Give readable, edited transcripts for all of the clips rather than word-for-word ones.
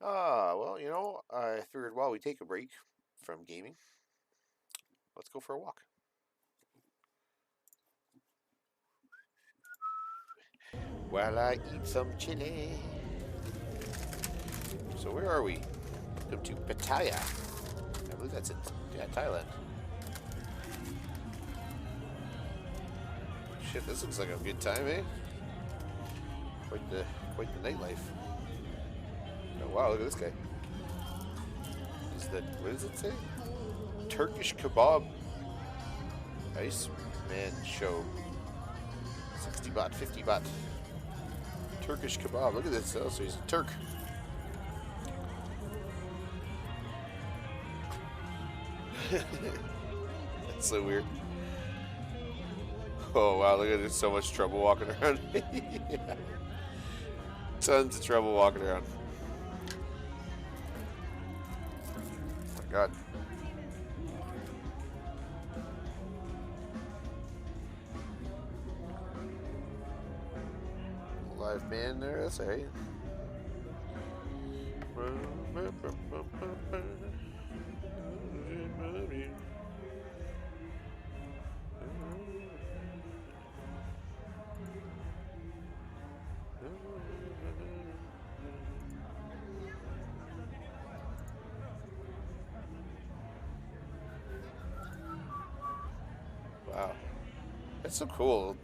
Well, I figured while we take a break from gaming, let's go for a walk. While I eat some chili. So where are we? Welcome to Pattaya. I believe that's in Thailand. Shit, this looks like a good time, eh? Quite the quite the nightlife. Oh wow, look at this guy. What does it say? Turkish kebab ice man show. 60 baht, 50 baht. Turkish kebab. Look at this. Oh, so he's a Turk. That's so weird. Oh wow, look at this. So much trouble walking around. Yeah. Tons of trouble walking around. Oh my god. Live band there, that's alright. Wow. That's so cool.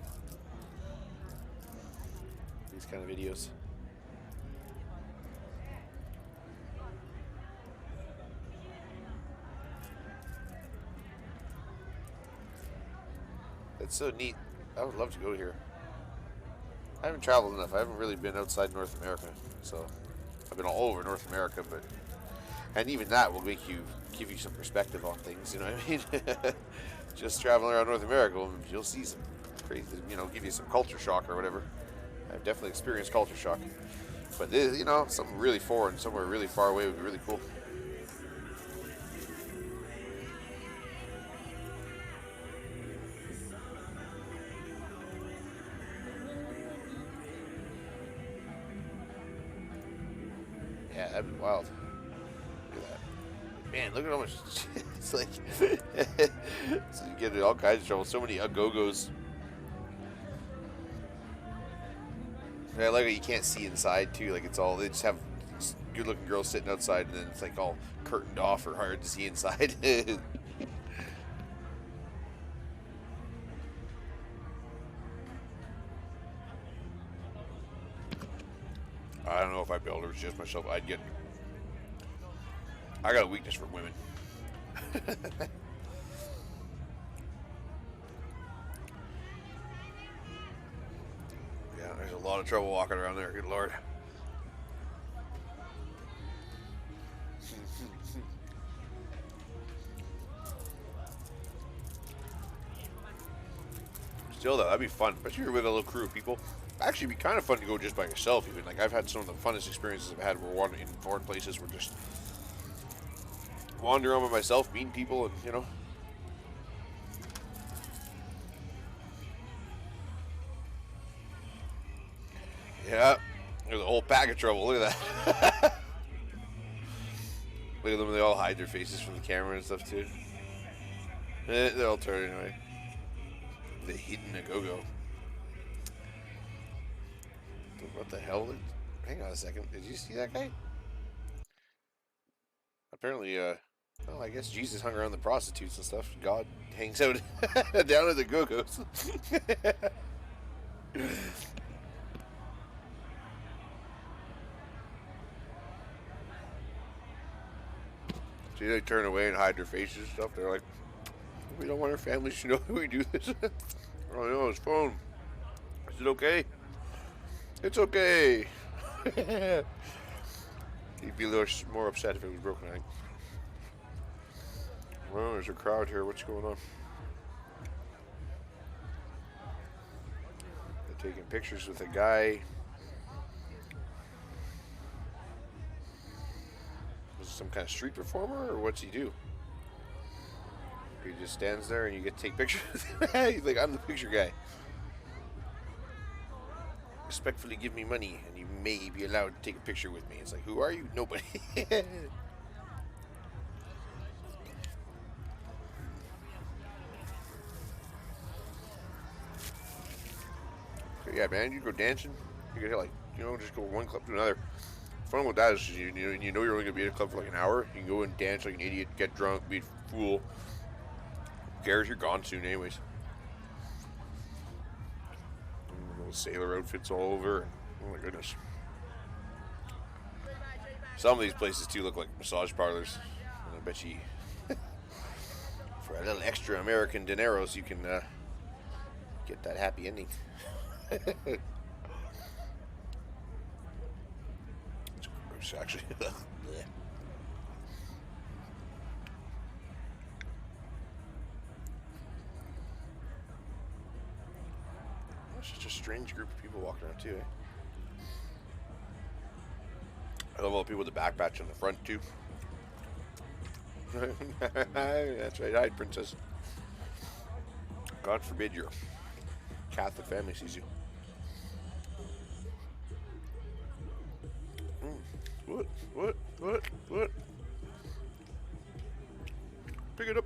These kind of videos. That's so neat. I would love to go here. I haven't traveled enough. I haven't really been outside North America, so I've been all over North America, and even that will give you some perspective on things. You know what I mean? Just traveling around North America, you'll see some crazy. Give you some culture shock or whatever. I've definitely experienced culture shock, but this, something really foreign, somewhere really far away would be really cool. Yeah, that'd be wild. Look at that. Man, look at how much. It's like. So you get in all kinds of trouble. So many go-go's. I like it. You can't see inside, too. Like, they just have good-looking girls sitting outside, and then it's like all curtained off or hard to see inside. I don't know if I'd be able to resist myself. I got a weakness for women. Yeah, there's a lot of trouble walking around there. Good lord. Still, though, that'd be fun, especially with a little crew of people. Actually, it'd be kind of fun to go just by yourself. Even like I've had some of the funnest experiences I've had were in foreign places where just wander around by myself, meeting people, and. Yeah, there's a whole pack of trouble. Look at that. Look at them; they all hide their faces from the camera and stuff too. They're all turning away. The hidden a go-go. What the hell? Hang on a second. Did you see that guy? Apparently, I guess Jesus hung around the prostitutes and stuff. God hangs out down at the go-go's. See, they turn away and hide their faces and stuff. They're like, we don't want our families to know we do this. Oh, no, his phone. Is it okay? It's okay. He'd be a little more upset if it was broken, I think. Well, there's a crowd here. What's going on? They're taking pictures with a guy. Is it some kind of street performer, or what's he do? He just stands there and you get to take pictures with him. He's like, I'm the picture guy. respectfully give me money, and you may be allowed to take a picture with me. It's like, who are you? Nobody. So yeah, man, you go dancing. You get like, just go one club to another. Fun with that is you know you're only gonna be at a club for like an hour. You can go and dance like an idiot, get drunk, be a fool. Who cares? You're gone soon, anyways. And little sailor outfits all over. Oh my goodness. Some of these places too look like massage parlors. And I bet you, for a little extra American dineros, you can get that happy ending. It's gross, actually. It's just a strange group of people walking around too. I love all the people with the backpatch on the front too. That's right, hide, princess. God forbid your Catholic family sees you. What? Pick it up.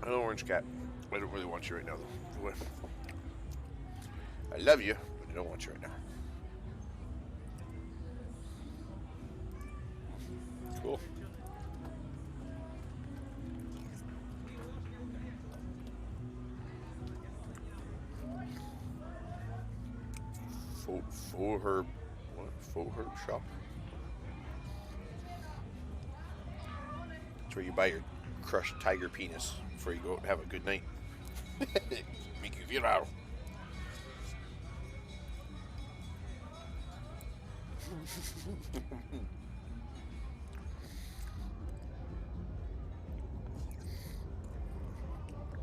Hello, orange cat. I don't really want you right now, though. I love you, but I don't want you right now. Cool. Faux herb. What? Faux herb shop? It's where you buy your crushed tiger penis before you go out and have a good night. Make you feel out.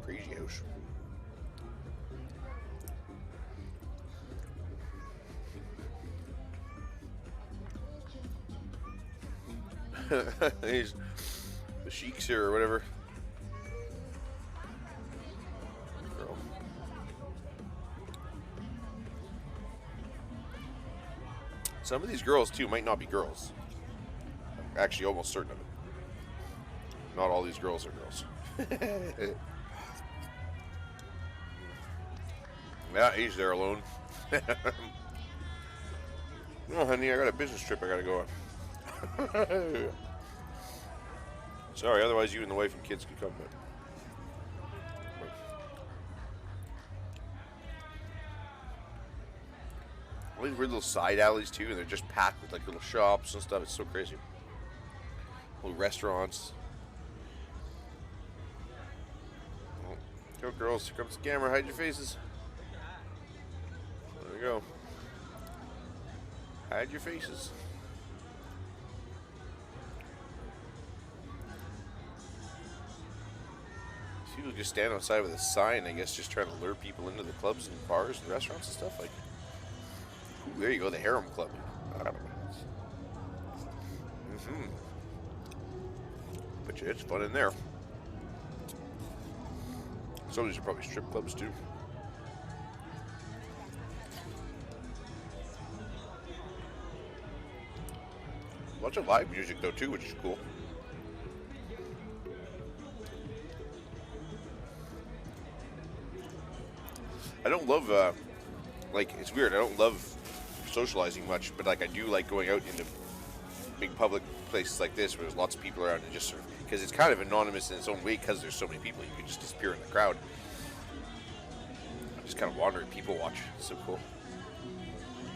Crazy house. He's the sheiks here or whatever. Girl. Some of these girls too might not be girls. I'm actually almost certain of it. Not all these girls are girls. Yeah, he's there alone. No, honey, I got a business trip I gotta go on. Sorry, otherwise you and the wife and kids could come, but all these weird little side alleys too, and they're just packed with like little shops and stuff. It's so crazy. Little restaurants. Oh, go girls, here comes the camera. Hide your faces. There we go. Hide your faces. People just stand outside with a sign, I guess, just trying to lure people into the clubs and bars and restaurants and stuff. Like, ooh, there you go, the harem club. I don't know. But yeah, it's fun in there. Some of these are probably strip clubs too. Lots of live music though too, which is cool. I don't love, like, it's weird. I don't love socializing much, but like I do like going out into big public places like this where there's lots of people around and just sort of, because it's kind of anonymous in its own way because there's so many people. You can just disappear in the crowd. Just kind of wandering people watch. It's so cool.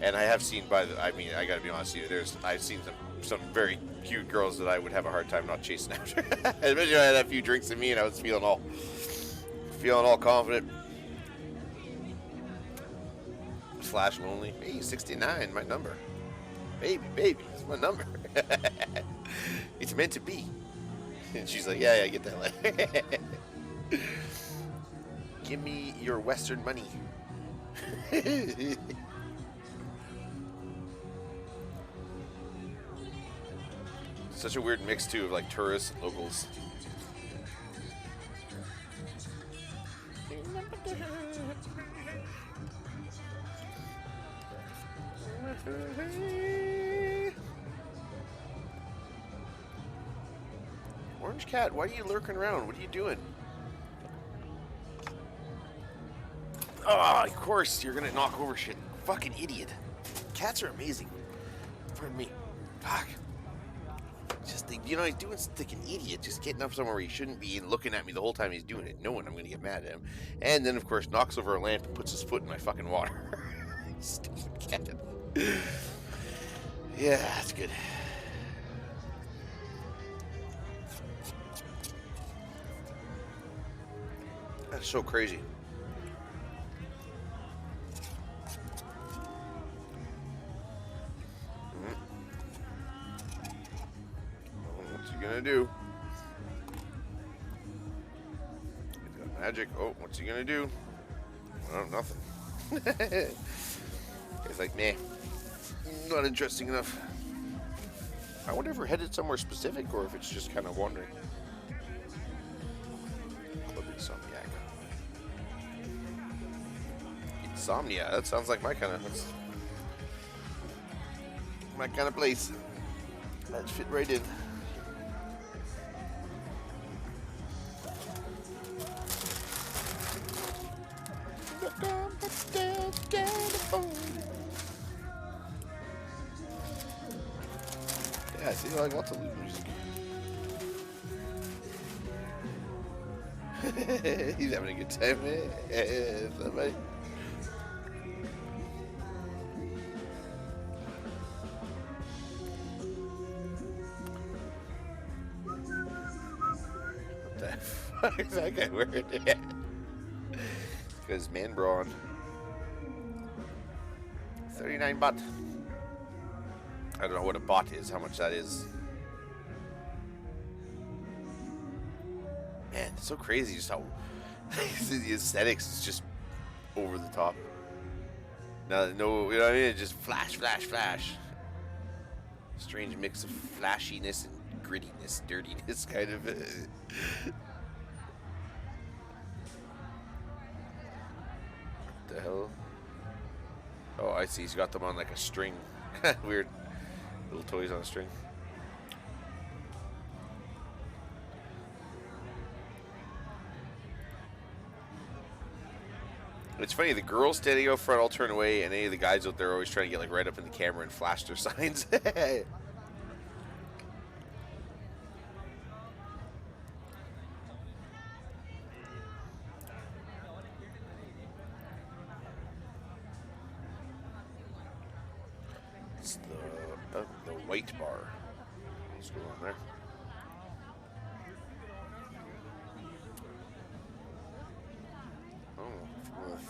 And I have seen I mean, I gotta be honest with you, I've seen some very cute girls that I would have a hard time not chasing after. Especially when I had a few drinks in me and I was feeling all confident. / lonely. Hey, 69, my number. Baby, that's my number. It's meant to be. And she's like, yeah, get that. Give me your Western money. Such a weird mix too of like tourists and locals. Orange cat, why are you lurking around? What are you doing? Oh, of course you're gonna knock over shit. Fucking idiot. Cats are amazing. Pardon me. Fuck. Just, you know, he's doing like an idiot, just getting up somewhere where he shouldn't be and looking at me the whole time he's doing it, knowing I'm gonna get mad at him. And then, of course, knocks over a lamp and puts his foot in my fucking water. Stupid cat. Yeah, that's good. That's so crazy. What's he gonna do? He's got magic. Oh, what's he gonna do? Oh, nothing. It's like, meh. Not interesting enough. I wonder if we're headed somewhere specific or if it's just kind of wandering. Club Insomniac. Insomnia. That sounds like my kind of place. That'd fit right in. Yeah, see, I like lots of loop music. He's having a good time, man. Somebody. What the fuck is that guy wearing? Because man bra on. 39 baht. I don't know what a bot is, how much that is. Man, it's so crazy just how the aesthetics is just over the top. No, you know what I mean? Just flash, flash, flash. Strange mix of flashiness and grittiness, dirtiness, kind of. What the hell? Oh, I see. He's got them on like a string. Weird. Little toys on a string. It's funny, the girls standing out front all turn away, and any of the guys out there are always trying to get like right up in the camera and flash their signs. It's the white bar. Let's go on there.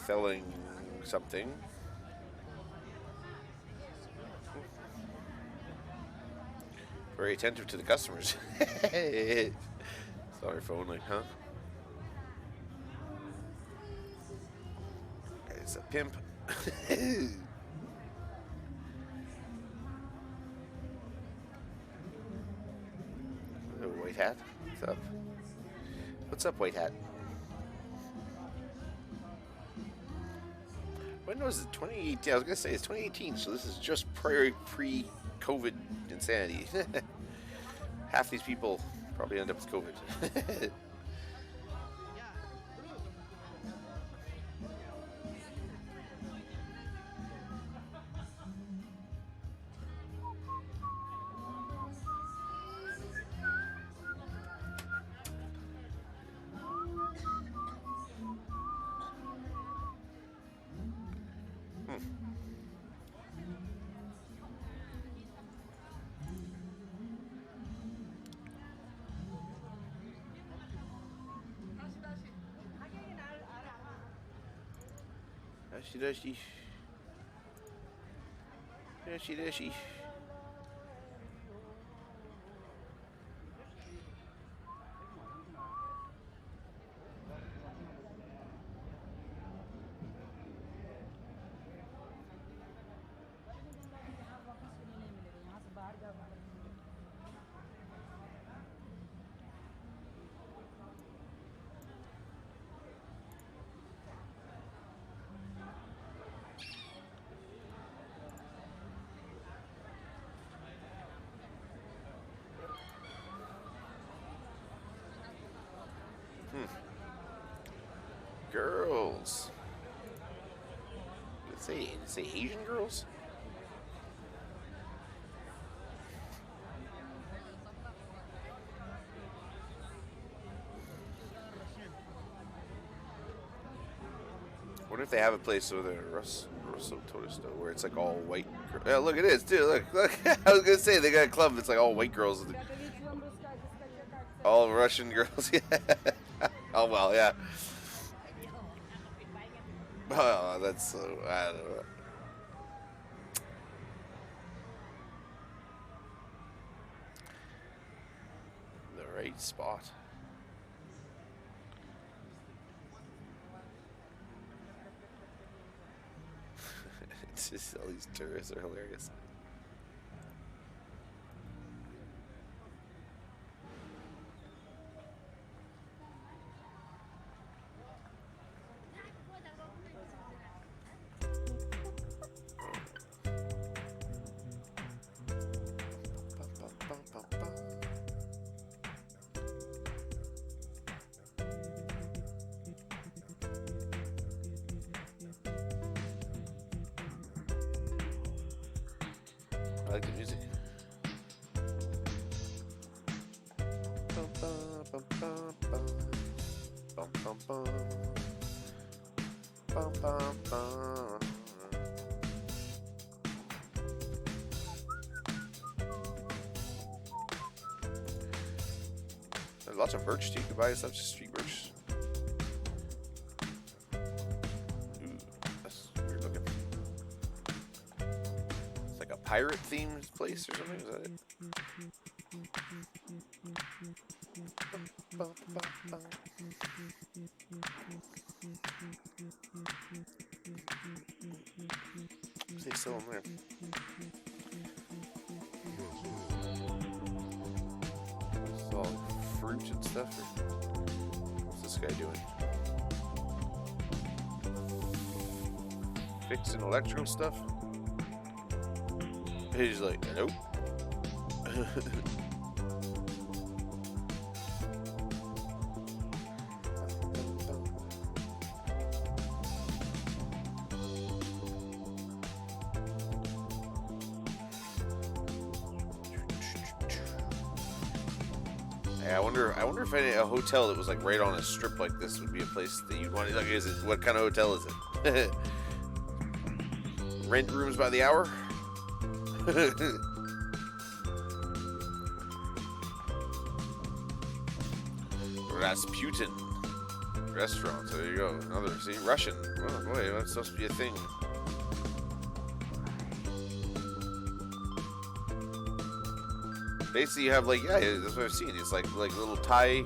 Selling something. Very attentive to the customers. Sorry, phone, like, huh? It's a pimp. White hat. What's up? What's up, white hat? When was it? 2018. I was gonna say it's 2018, so this is just pre-COVID insanity. Half these people probably end up with COVID. Dashi. Dashi dashi. Girls. Did it say Asian girls? What if they have a place over there, Russo Todisto, where it's like all white? Yeah, look, it is too. Look. I was gonna say they got a club. It's like all white girls, all Russian girls. Yeah. Oh well, yeah. Oh, that's so. I don't know. The right spot. It's just all these tourists are hilarious. I like the music. There's lots of merch too. You can buy stuff, just street merch. Ooh, that's weird looking. It's like a pirate themed place or something. Is that it? What's they selling there? It's all fruit and stuff. Or what's this guy doing? Fixing electro stuff? He's like, nope. Yeah, I wonder if a hotel that was like right on a strip like this would be a place that you'd want. Like, is it? What kind of hotel is it? Rent rooms by the hour. Rasputin restaurant. So there you go. Another. See, Russian. Oh boy, that's supposed to be a thing. Basically, you have like, yeah, that's what I've seen. It's like little Thai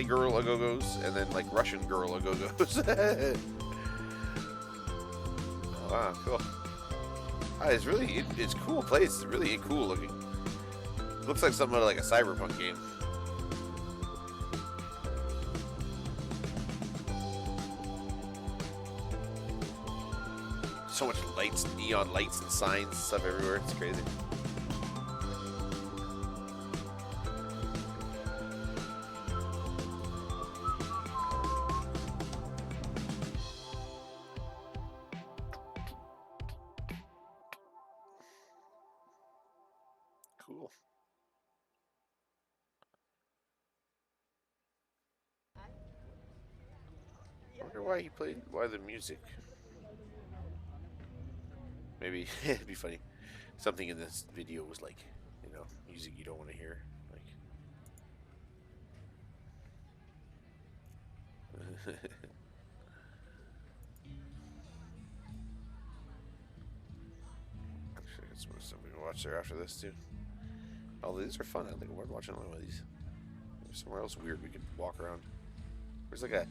girl a-go-go's and then like Russian girl a-go-go's. Oh, wow, cool. It's really it's a cool place. It's really cool looking. It looks like something out of like a cyberpunk game. So much lights, neon lights and signs and stuff everywhere. It's crazy. Cool. I wonder why the music. Maybe it'd be funny. Something in this video was like, music you don't want to hear. Like, actually, I got some stuff we can watch there after this too. Oh, these are fun. I think we're watching one of these. There's somewhere else weird we could walk around. There's like a.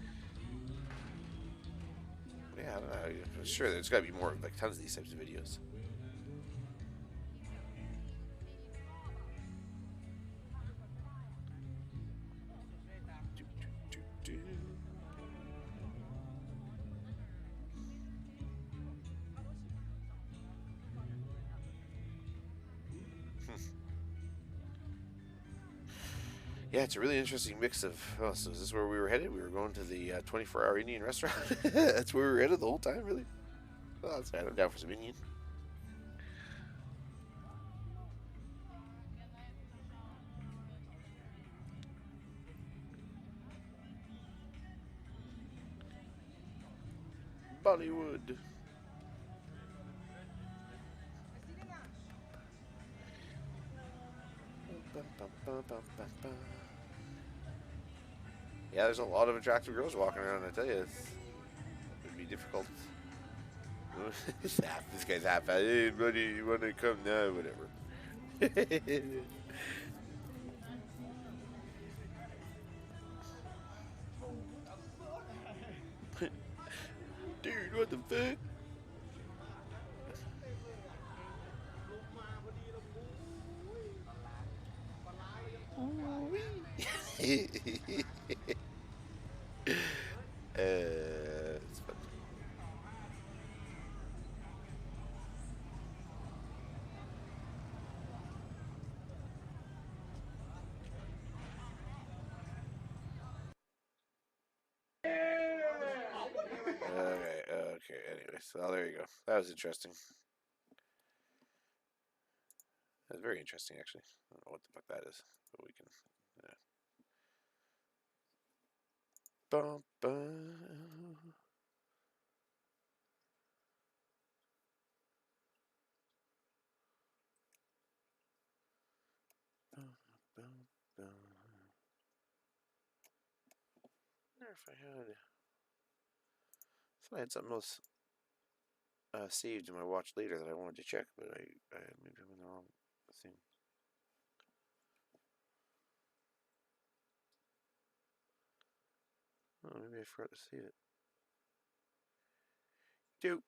Yeah, I don't know. I'm sure there's got to be more, like tons of these types of videos. Yeah, it's a really interesting mix of. Oh, so is this where we were headed? We were going to the 24-hour Indian restaurant. That's where we were headed the whole time, really. Oh, that's right. I'm down for some Indian. Bollywood. Yeah, there's a lot of attractive girls walking around. I tell you, it'd be difficult. This guy's half. Hey, buddy, you want to come now? Whatever. Dude, what the fuck? It's fun. Okay. Anyway, so there you go. That was interesting. That's very interesting, actually. I don't know what the fuck that is, but we can. Yeah. Bum, bum, bum, bum, bum. I wonder if I had. I had something else saved in my watch later that I wanted to check, but I maybe I'm in the wrong thing. Oh, maybe I forgot to save it. Do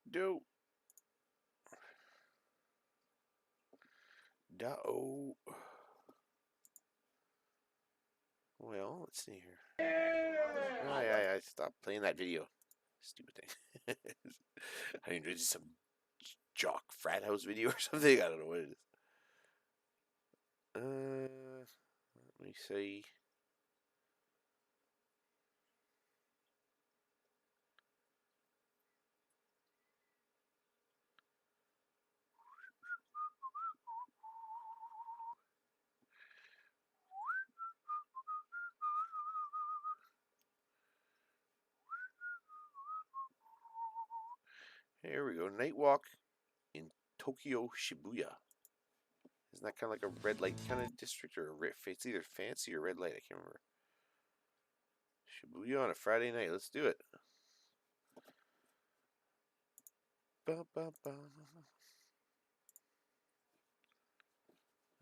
do da oh. Well, let's see here. I stopped playing that video. Stupid thing. I think it's some jock frat house video or something. I don't know what it is. Let me see. Here we go. Night walk in Tokyo Shibuya. Isn't that kind of like a red light kind of district, or it's either fancy or red light? I can't remember. Shibuya on a Friday night. Let's do it. Ba, ba, ba.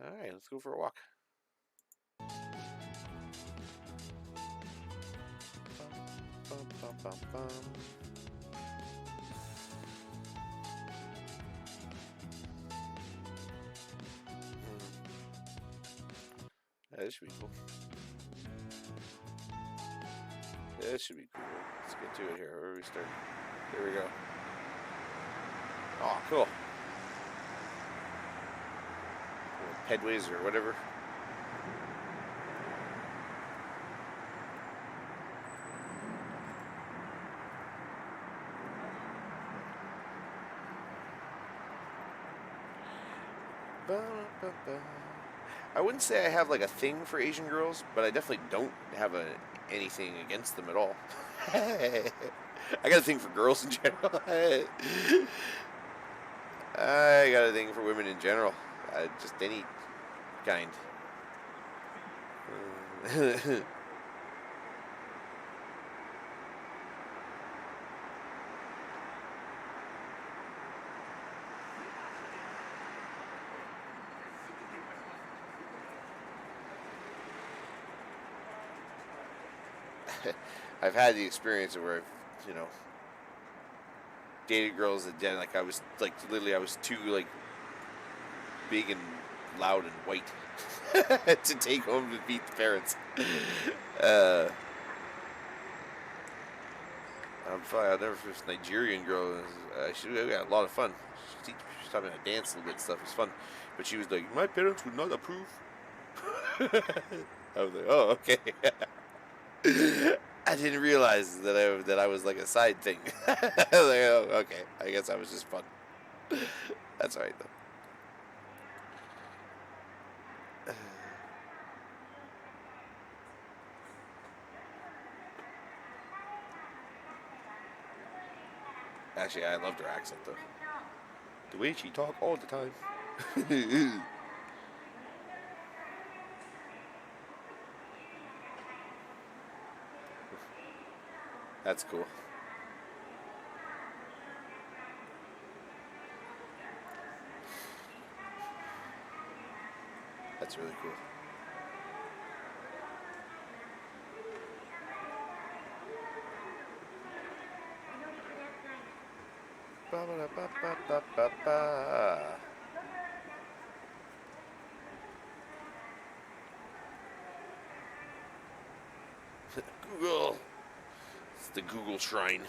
All right, let's go for a walk. Bum, bum, bum, bum. Yeah, this should be cool. Yeah, this should be cool. Let's get to it here. Where do we start? Here we go. Oh, cool. Headways or whatever. Ba, ba, ba. I wouldn't say I have like a thing for Asian girls, but I definitely don't have anything against them at all. I got a thing for girls in general. I got a thing for women in general. Just any kind. I've had the experience where I've dated girls that did like I was like literally I was too like big and loud and white to take home to beat the parents. uh, I'm fine. I'll never forget this Nigerian girl. She we had a lot of fun. She taught me how to dance a little bit and stuff. It was fun. But she was like, my parents would not approve. I was like, oh, okay. I didn't realize that I was like a side thing. I was like, oh, okay. I guess I was just fun. That's alright though. Actually, I loved her accent though. The way she talked all the time. That's cool. That's really cool. Ba ba ba ba ba ba ba. Google. It's the Google shrine.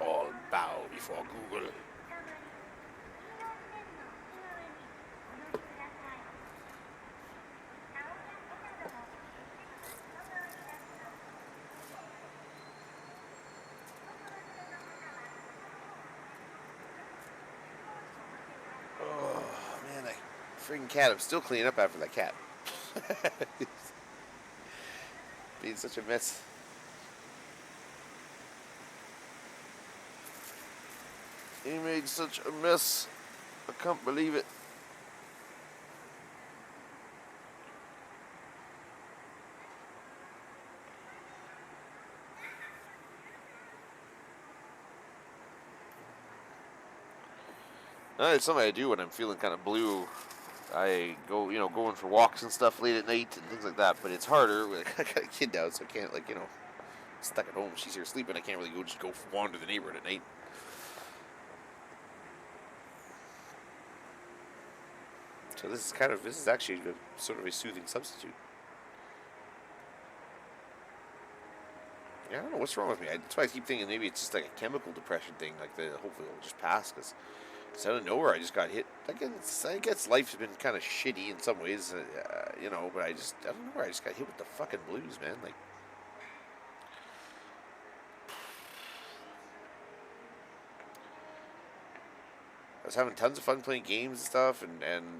All bow before Google. Oh man, I freaking cat. I'm still cleaning up after that cat. Being such a mess. He made such a mess. I can't believe it. It's something I do when I'm feeling kind of blue. I go, going for walks and stuff late at night and things like that. But it's harder. I got a kid now, so I can't, stuck at home. She's here sleeping. I can't really go wander the neighborhood at night. So this is actually sort of a soothing substitute. Yeah, I don't know what's wrong with me. That's why I keep thinking maybe it's just like a chemical depression thing. Hopefully it'll just pass because out of nowhere I just got hit. I guess life's been kind of shitty in some ways, but I don't know where I just got hit with the fucking blues, man. Like, I was having tons of fun playing games and stuff,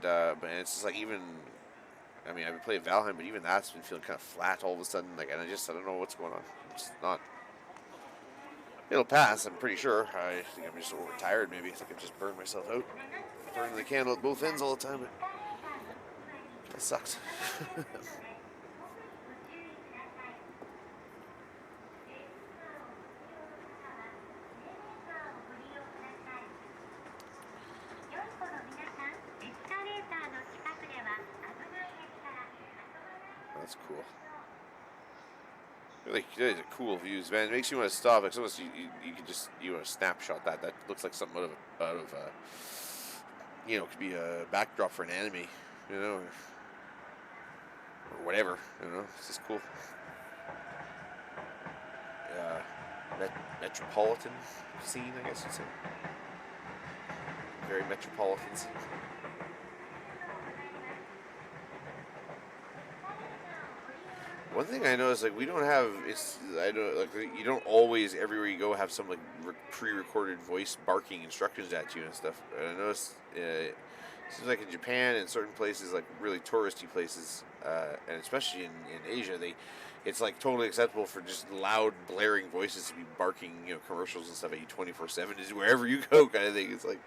but it's just like I've been playing Valheim, but even that's been feeling kind of flat all of a sudden. Like, and I don't know what's going on. It's not. It'll pass, I'm pretty sure. I think I'm just overtired, maybe. I think I've just burned myself out. Burning the candle at both ends all the time. That sucks. That's cool. Really, really cool views, man. It makes you want to stop. Like, almost you could just want to snapshot that. That looks like something out of could be a backdrop for an anime, or whatever. It's just cool. Metropolitan scene, I guess you'd say. Very metropolitan scene. One thing I noticed, like, we don't have you don't always everywhere you go have some pre-recorded voice barking instructions at you and stuff. And I noticed it seems like in Japan and certain places, like really touristy places, and especially in Asia, it's like totally acceptable for just loud blaring voices to be barking, commercials and stuff at you 24/7, is wherever you go, kind of thing. It's like.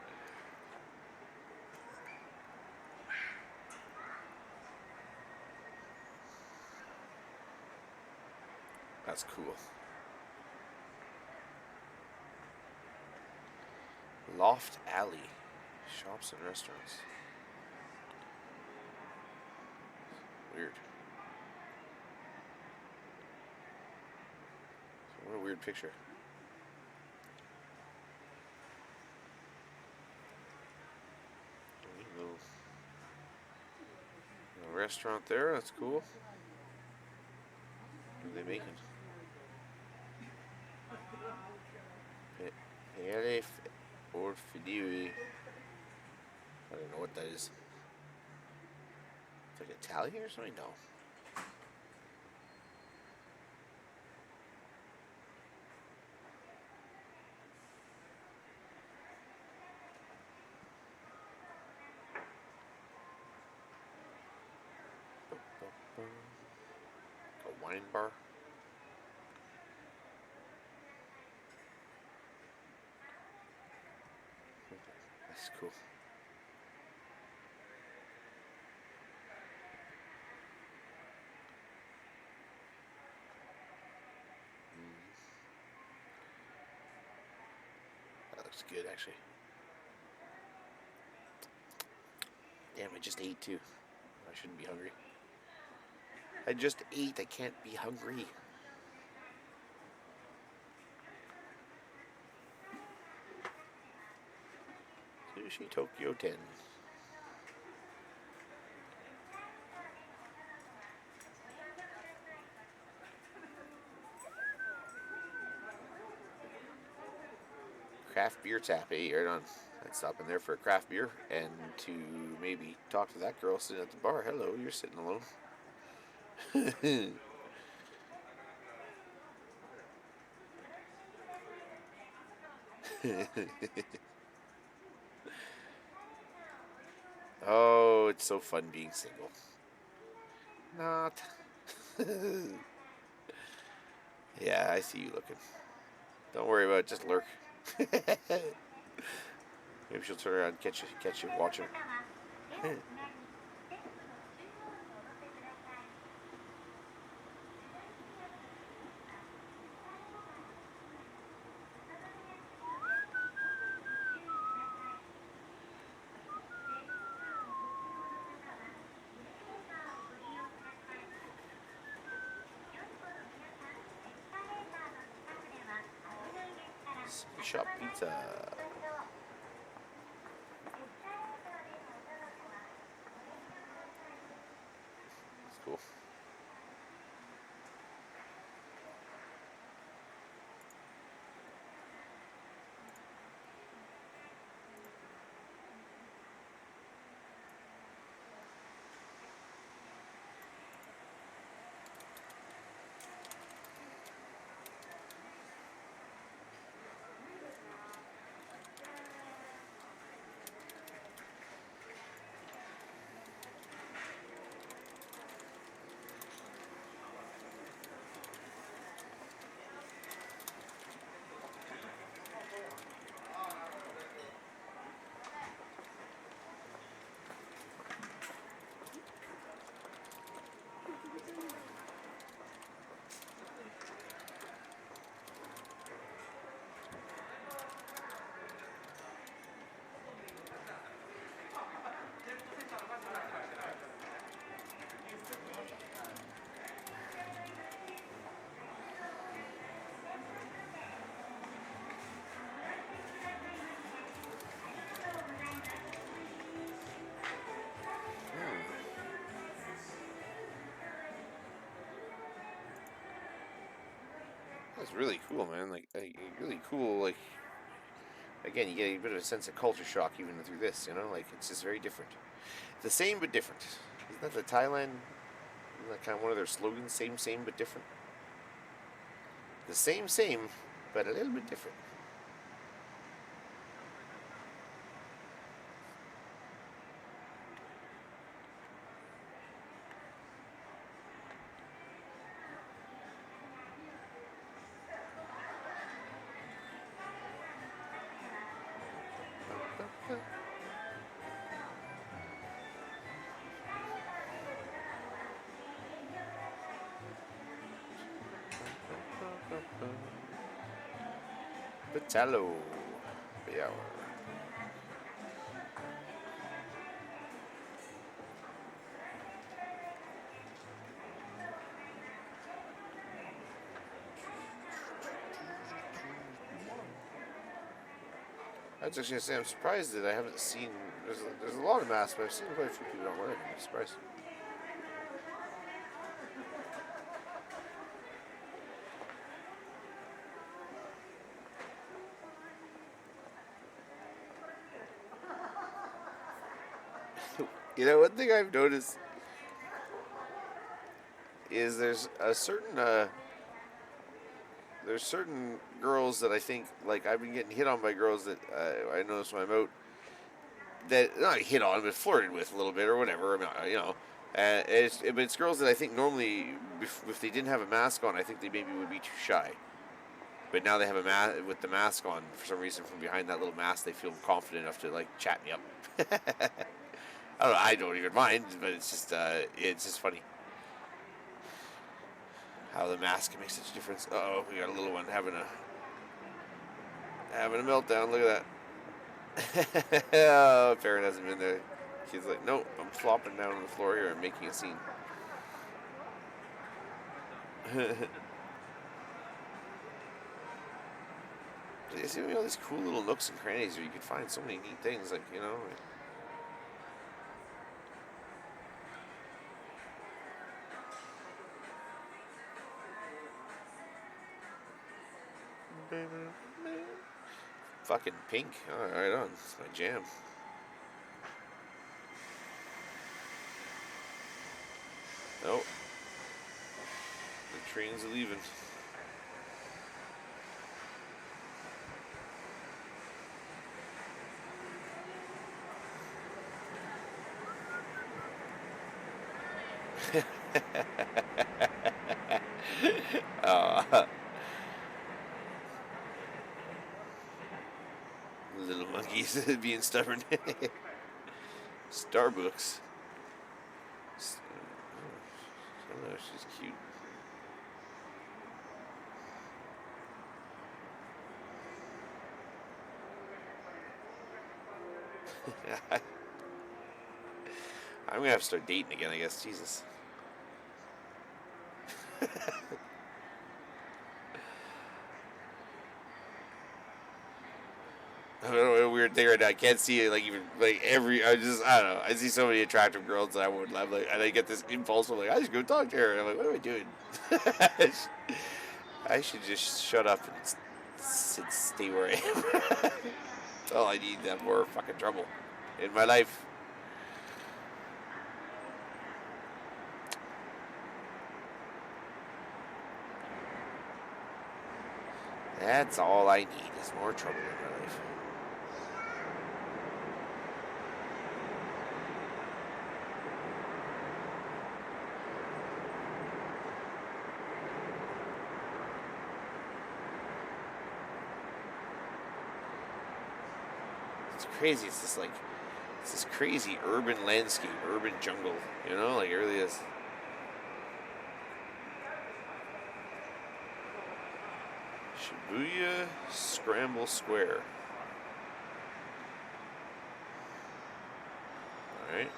That's cool. Loft Alley. Shops and restaurants. Weird. What a weird picture. A restaurant there, that's cool. What are they making? Or Fidiri. I don't know what that is. It's like Italian or something? No. A wine bar? That's cool. That looks good, actually. Damn, I just ate too. I shouldn't be hungry. I just ate. I can't be hungry. Sushi Tokyo 10. Craft beer tap, eh? Right on. I'd stop in there for a craft beer and to maybe talk to that girl sitting at the bar. Hello, you're sitting alone. Oh, it's so fun being single. Not. Yeah, I see you looking. Don't worry about it. Just lurk. Maybe she'll turn around and catch you watching. Shop pizza. That's cool. That's really cool, man. Like really cool. Like again, you get a bit of a sense of culture shock even through this. You know, like it's just very different. The same but different. Isn't that the Thailand? Isn't that kind of one of their slogans? Same but different. The same, but a little bit different. Patalo. Yeah. I was actually gonna say I'm surprised that I haven't seen. There's a lot of masks, but I've seen quite a few people not wearing them. I'm surprised. You know, one thing I've noticed is there's certain girls that I think, like, I've been getting hit on by girls that I notice when I'm out, that not hit on but flirted with a little bit or whatever. I mean, you know, but it's girls that I think normally if they didn't have a mask on, I think they maybe would be too shy. But now they have a mask with the mask on for some reason. From behind that little mask, they feel confident enough to like chat me up. I don't know. I don't even mind, but it's just funny how the mask makes such a difference. Oh, we got a little one having a meltdown. Look at that. Oh, parent hasn't been there. Kid's like, nope, I'm flopping down on the floor here and making a scene. You see all these cool little nooks and crannies where you can find so many neat things, like, you know. Fucking pink. All right, on. It's my jam. Nope. The train's leaving. Little monkeys being stubborn. Starbucks. Oh, she's cute. I'm gonna have to start dating again, I guess. Jesus. I don't know, a weird thing right now. I can't see it, like, even like I don't know. I see so many attractive girls that I would love, like, and I get this impulse of like, I just go talk to her. And I'm like, what am I doing? I should just shut up and stay where I am. That's all I need to have more fucking trouble in my life. That's all I need is more trouble in my life. It's crazy. It's this crazy urban landscape, urban jungle. You know, like, it really is. Shibuya Scramble Square. All right.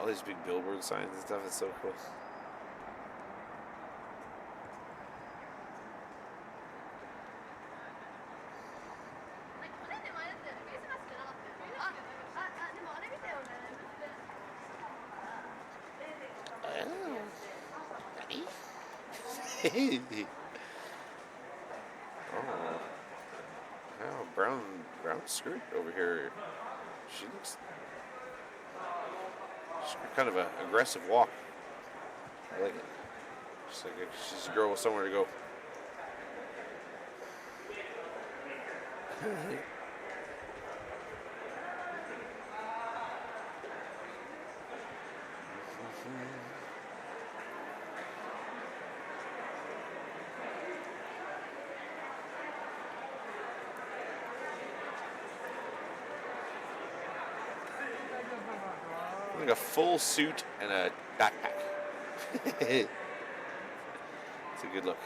All these big billboard signs and stuff is so cool. Oh, brown skirt over here. She looks kind of an aggressive walk. I like it. She's a girl with somewhere to go. Like a full suit and a backpack. It's a good look.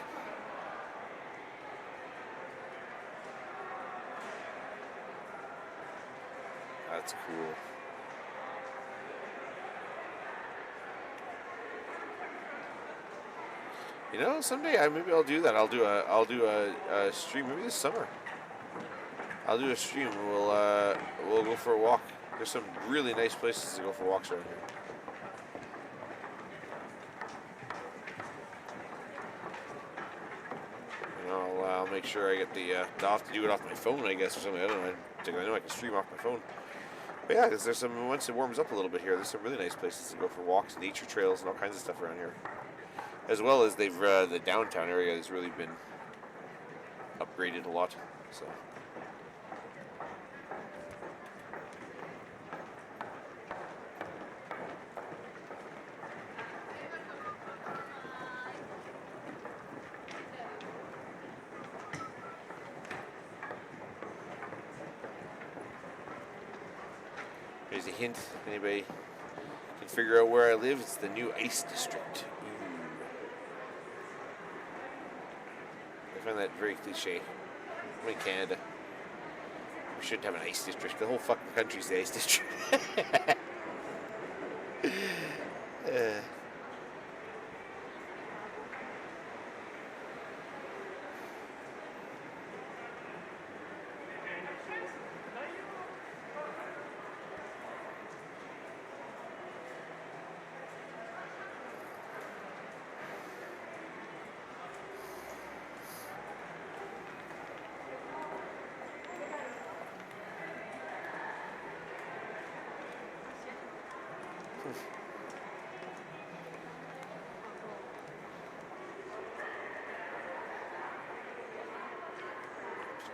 That's cool. You know, someday maybe I'll do that. I'll do a stream maybe this summer. I'll do a stream. We'll go for a walk. There's some really nice places to go for walks around here. And I'll make sure I get I'll have to do it off my phone, I guess, or something. I don't know. I know I can stream off my phone. But yeah, because there's some, once it warms up a little bit here, there's some really nice places to go for walks, nature trails, and all kinds of stuff around here. As well as the downtown area has really been upgraded a lot. So. Here's a hint. If anybody can figure out where I live, it's the new Ice District. Ooh. I find that very cliche. I'm in Canada. We shouldn't have an Ice District. The whole fucking country's the Ice District.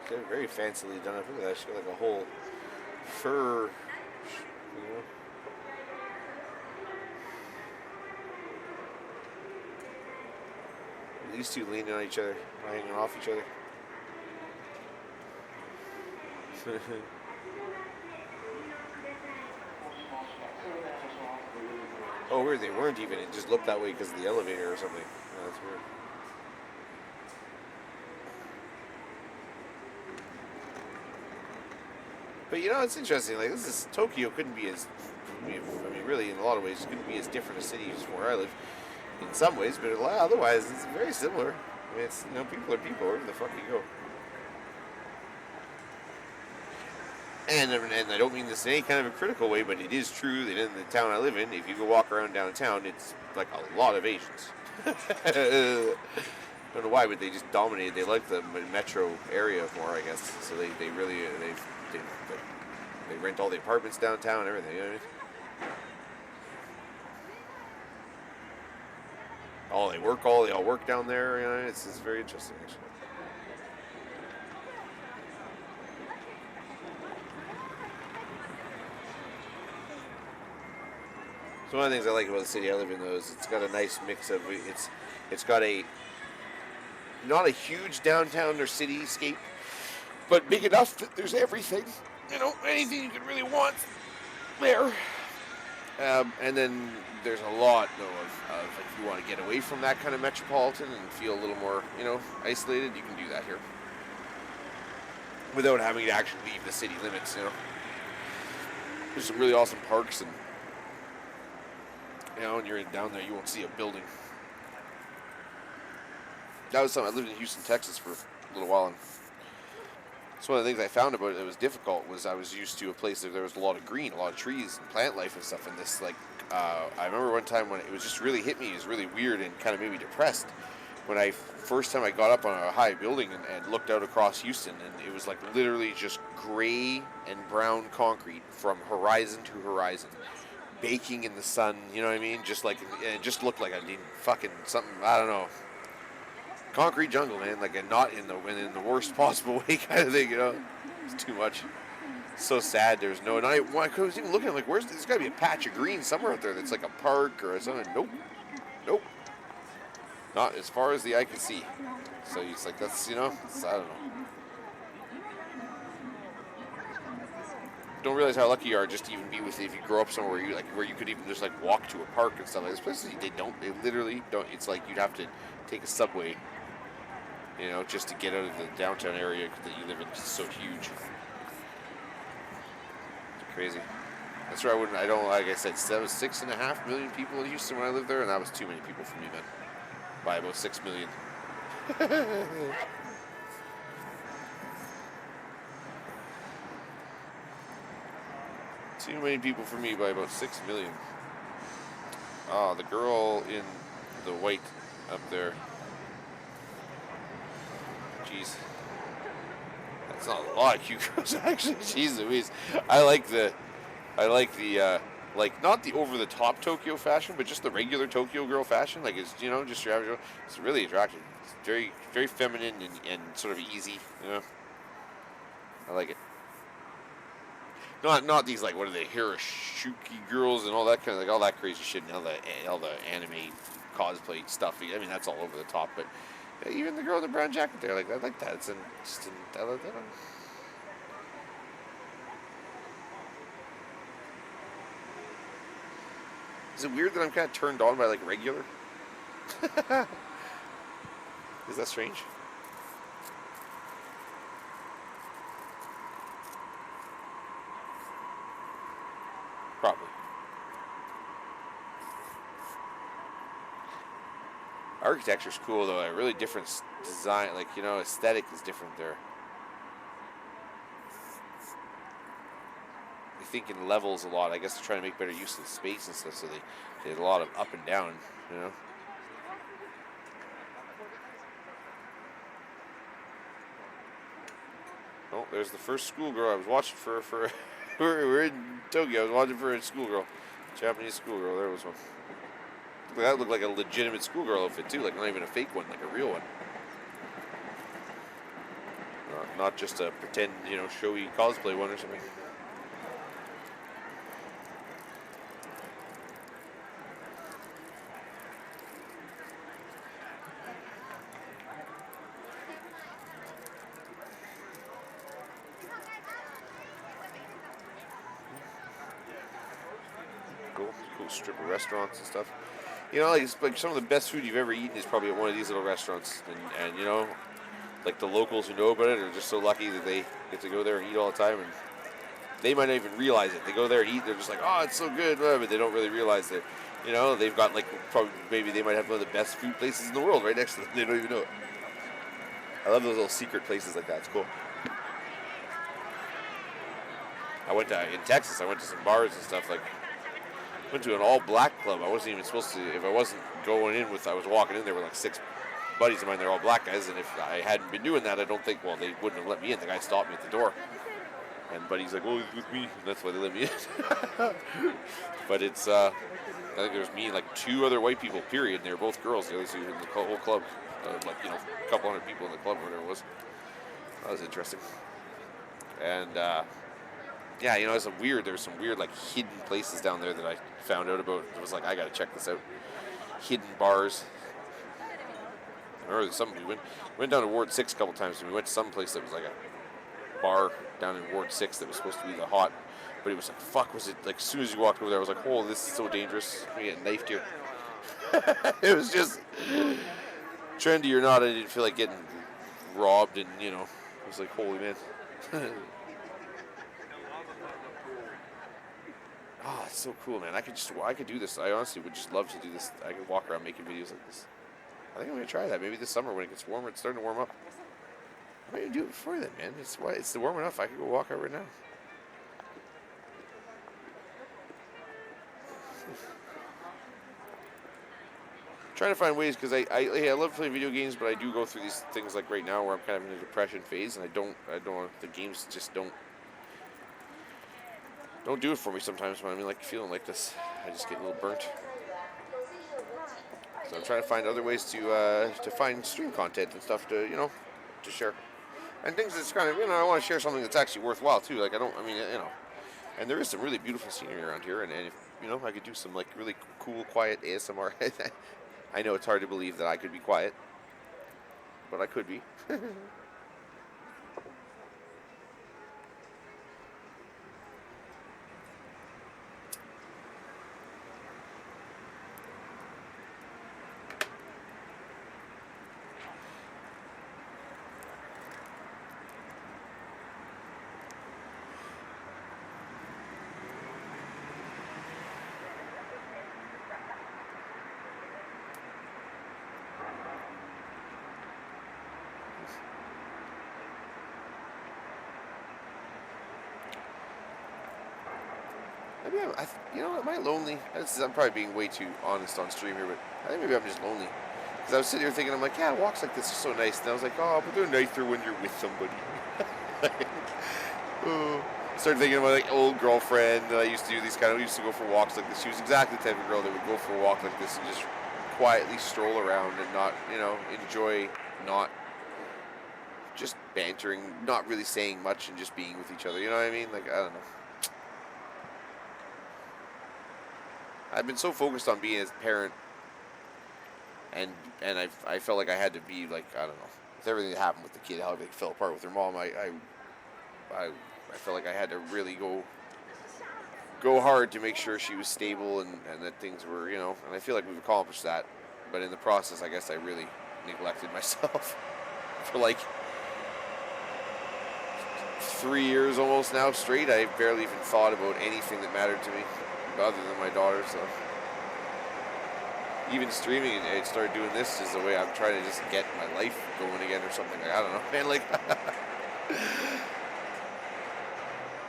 They're very fancily done up. Look at that. She's got like a whole fur, you know. These two leaning on each other, hanging off each other. Oh, weird. They weren't even. It just looked that way because of the elevator or something. Yeah, that's weird. But you know, it's interesting. Like, this is Tokyo. Couldn't be as, I mean, really, in a lot of ways, it couldn't be as different a city as where I live. In some ways, but otherwise, it's very similar. I mean, it's, you know, people are people wherever the fuck you go. And I don't mean this in any kind of a critical way, but it is true that in the town I live in, if you go walk around downtown, it's like a lot of Asians. I don't know why, but they just dominated. They like the metro area more, I guess. So they really they rent all the apartments downtown and everything. You know what I mean? They all work down there. You know, it's very interesting actually. So one of the things I like about the city I live in, though, is it's got a nice mix of it's got a not a huge downtown or cityscape, but big enough that there's everything, you know, anything you could really want there. And then there's a lot, though, of if you want to get away from that kind of metropolitan and feel a little more, you know, isolated, you can do that here without having to actually leave the city limits. You know, there's some really awesome parks, and you know, when you're down there, you won't see a building. That was something. I lived in Houston, Texas for a little while, and it's one of the things I found about it that was difficult was I was used to a place that there was a lot of green, a lot of trees and plant life and stuff. And this, like, I remember one time when it was just really hit me. It was really weird and kind of made me depressed. When first time I got up on a high building and looked out across Houston, and it was like literally just gray and brown concrete from horizon to horizon, baking in the sun. You know what I mean? Just like it just looked like I need fucking something. I don't know. Concrete jungle, man, like, and not in the worst possible way, kind of thing, you know. It's too much. It's so sad. There's no. And I was even looking, like, there's got to be a patch of green somewhere out there that's like a park or something. Nope. Not as far as the eye can see. So it's like that's, you know, I don't know. Don't realize how lucky you are just to even be with it if you grow up somewhere where you could even just like walk to a park and stuff like this. Places they literally don't. It's like you'd have to take a subway, you know, just to get out of the downtown area that you live in. It's so huge. It's crazy. That's where I don't, like I said, there was 6.5 million people in Houston when I lived there, and that was too many people for me then. By about 6 million. Too many people for me by about 6 million. Ah, the girl in the white up there. Jeez. That's not a lot of cute girls, actually. Jeez Louise. I like the, like, not the over-the-top Tokyo fashion, but just the regular Tokyo girl fashion. Like, it's, just your average girl. It's really attractive. It's very, very feminine and sort of easy, I like it. Not these, like, what are they, Hiroshuki girls and all that kind of, like, all that crazy shit and all the anime cosplay stuff. I mean, that's all over the top, but even the girl in the brown jacket there, like, I like that. I like that. Is it weird that I'm kind of turned on by, like, regular? Is that strange? Probably. Architecture's cool though. A really different design, like aesthetic is different there. They think in levels a lot. I guess they're trying to make better use of the space and stuff, so they had a lot of up and down. Oh, there's the first schoolgirl I was watching for. we're in Tokyo. I was watching for a schoolgirl, Japanese schoolgirl. There was one. That looked like a legitimate schoolgirl outfit too, like not even a fake one, like a real one. Not just a pretend, showy cosplay one or something. Cool strip of restaurants and stuff. Like some of the best food you've ever eaten is probably at one of these little restaurants, and like the locals who know about it are just so lucky that they get to go there and eat all the time, and they might not even realize it. They go there and eat, they're just like, oh, it's so good, but they don't really realize that, they've got like maybe they might have one of the best food places in the world right next to them. They don't even know it. I love those little secret places like that. It's cool. In Texas, I went to some bars and stuff, like, went to an all-black club. I wasn't even supposed to, if I wasn't going in with, I was walking in there with like 6 buddies of mine, they're all black guys, and if I hadn't been doing that, I don't think, they wouldn't have let me in. The guy stopped me at the door, and buddy's like, oh, he's with me, and that's why they let me in. But it's, I think there's me and like 2 other white people, period, and they were both girls, the other 2 in the whole club, a couple hundred people in the club, whatever it was. That was interesting. And, yeah, there's some weird, like, hidden places down there that I found out about. It was like, I gotta check this out. Hidden bars. I remember we went down to Ward 6 a couple times, and we went to some place that was like a bar down in Ward 6 that was supposed to be the hot, but it was like, fuck, was it, like, as soon as you walked over there, I was like, oh, this is so dangerous. We get knifed here. It was just, trendy or not, I didn't feel like getting robbed, and, it was like, holy man. Oh, it's so cool, man. I could do this. I honestly would just love to do this. I could walk around making videos like this. I think I'm going to try that. Maybe this summer when it gets warmer. It's starting to warm up. I might even do it before then, man. It's warm enough. I could go walk out right now. Trying to find ways, because I love playing video games, but I do go through these things like right now where I'm kind of in a depression phase, and I don't the games just don't do it for me sometimes when I'm like feeling like this. I just get a little burnt. So I'm trying to find other ways to find stream content and stuff to share, and things that's kind of I want to share something that's actually worthwhile too. Like and there is some really beautiful scenery around here, and if I could do some like really cool quiet ASMR. I know it's hard to believe that I could be quiet, but I could be. Maybe you know, am I lonely? I'm probably being way too honest on stream here, but I think maybe I'm just lonely. Because I was sitting here thinking, I'm like, yeah, walks like this are so nice. And I was like, oh, but they're nicer when you're with somebody. Oh. Started thinking of my like old girlfriend that I used to do these kind of. We used to go for walks like this. She was exactly the type of girl that would go for a walk like this and just quietly stroll around and not, enjoy not just bantering, not really saying much and just being with each other. You know what I mean? Like I don't know. I've been so focused on being a parent, and I felt like I had to be like I don't know with everything that happened with the kid, how everything fell apart with her mom. I I felt like I had to really go hard to make sure she was stable and that things were and I feel like we've accomplished that, but in the process, I guess I really neglected myself for like 3 years almost now straight. I barely even thought about anything that mattered to me other than my daughter. So even streaming, I started doing this as a way I'm trying to just get my life going again or something. Like, I don't know, man. Like,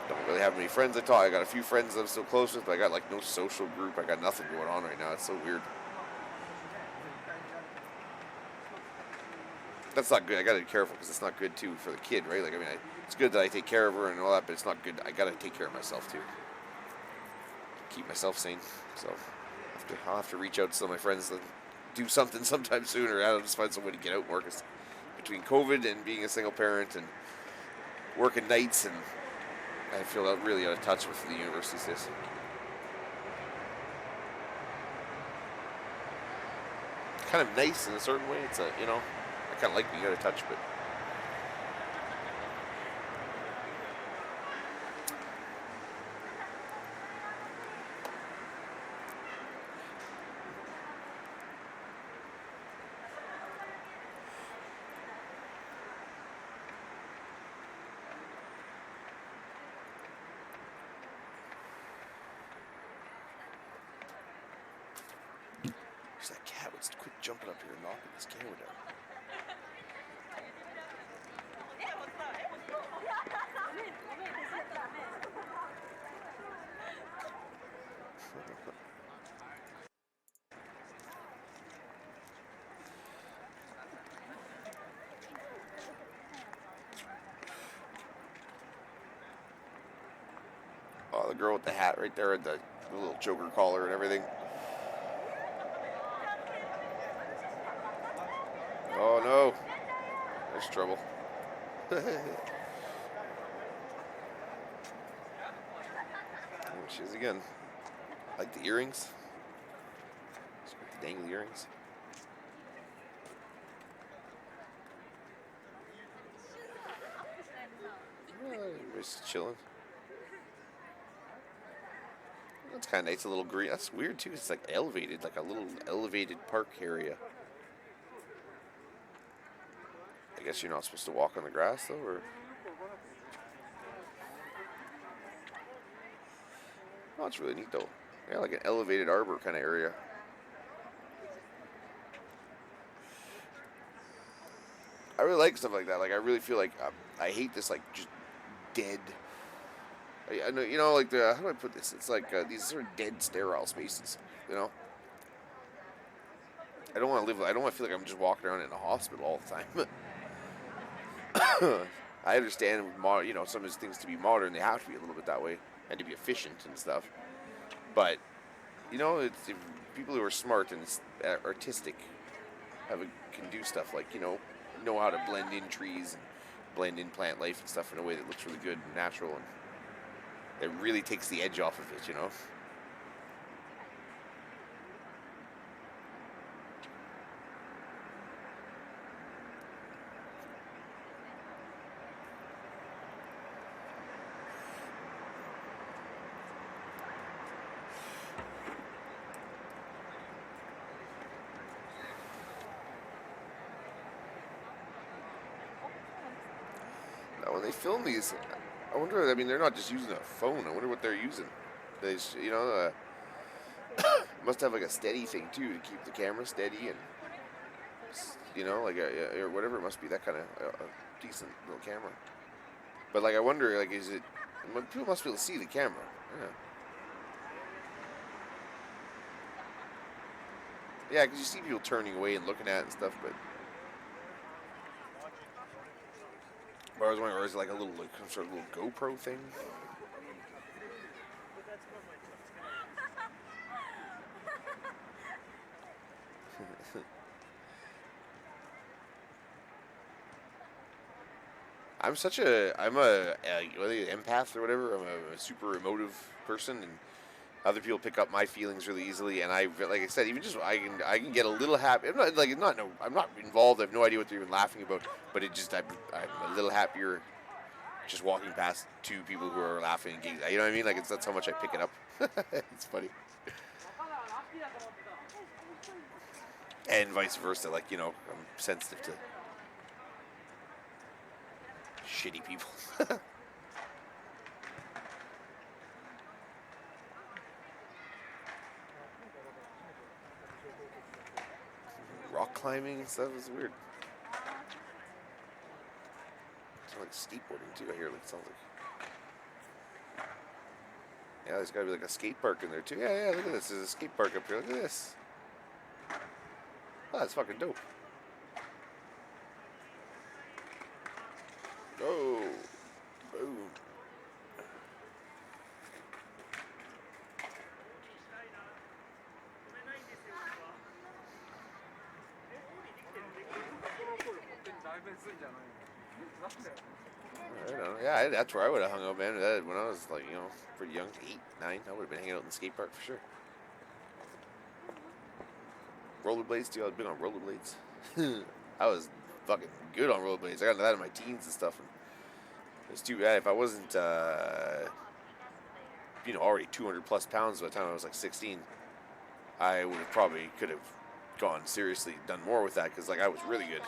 don't really have many friends I talk. I got a few friends I'm still close with, but I got like no social group. I got nothing going on right now. It's so weird. That's not good. I gotta be careful because it's not good too for the kid, right? Like, I mean, it's good that I take care of her and all that, but it's not good. I gotta take care of myself too. Keep myself sane. So I'll have to reach out to some of my friends to do something sometime soon, or I'll just find some way to get out and work. Between COVID and being a single parent and working nights, and I feel really out of touch with the university days. Kind of nice in a certain way. It's I kind of like being out of touch, but that cat would quit jumping up here and knocking this camera down. Oh, the girl with the hat right there, the little Joker collar and everything. Oh no, there's trouble. There she is again. Like the earrings. The dangly earrings. Everybody's chilling. That's kind of nice. A little green. That's weird too. It's like elevated, like a little elevated park area. I guess you're not supposed to walk on the grass though, or. Oh, it's really neat though. Yeah, like an elevated arbor kind of area. I really like stuff like that. Like I really feel like I hate this like just dead. I know like how do I put this? It's like these sort of dead sterile spaces. You know. I don't want to live. I don't want to feel like I'm just walking around in a hospital all the time. I understand, some of these things to be modern, they have to be a little bit that way and to be efficient and stuff. But it's people who are smart and artistic can do stuff like know how to blend in trees and blend in plant life and stuff in a way that looks really good and natural, and it really takes the edge off of it. When they film these, I wonder. I mean, they're not just using a phone. I wonder what they're using. They, must have like a steady thing too to keep the camera steady and like or whatever it must be. That kind of decent little camera. But like, I wonder, like, is it? People must be able to see the camera. Yeah. Yeah, because you see people turning away and looking at it and stuff, but I was wondering, or is it like a little, like some sort of little GoPro thing? I'm a whether you're an empath or whatever. I'm a super emotive person, and other people pick up my feelings really easily. And like I said, even just I can get a little happy. I'm not like not no, I'm not involved. I have no idea what they're even laughing about. But it just I'm a little happier just walking past two people who are laughing and giggling. You know what I mean? Like that's how much I pick it up. It's funny. And vice versa. Like I'm sensitive to shitty people. Rock climbing and stuff is weird. It's like skateboarding too. I hear it sounds like. Yeah, there's gotta be like a skate park in there too. Yeah, look at this. There's a skate park up here. Look at this. Oh, that's fucking dope. Oh, boom. I don't know. Yeah, that's where I would have hung out, man. When I was like, pretty young, 8, 9, I would have been hanging out in the skate park for sure. Rollerblades, too. I was big on rollerblades. I was fucking good on rollerblades. I got into that in my teens and stuff. And it's too bad if I wasn't, already 200 plus pounds by the time I was like 16. I would have probably could have gone seriously, done more with that because like I was really good.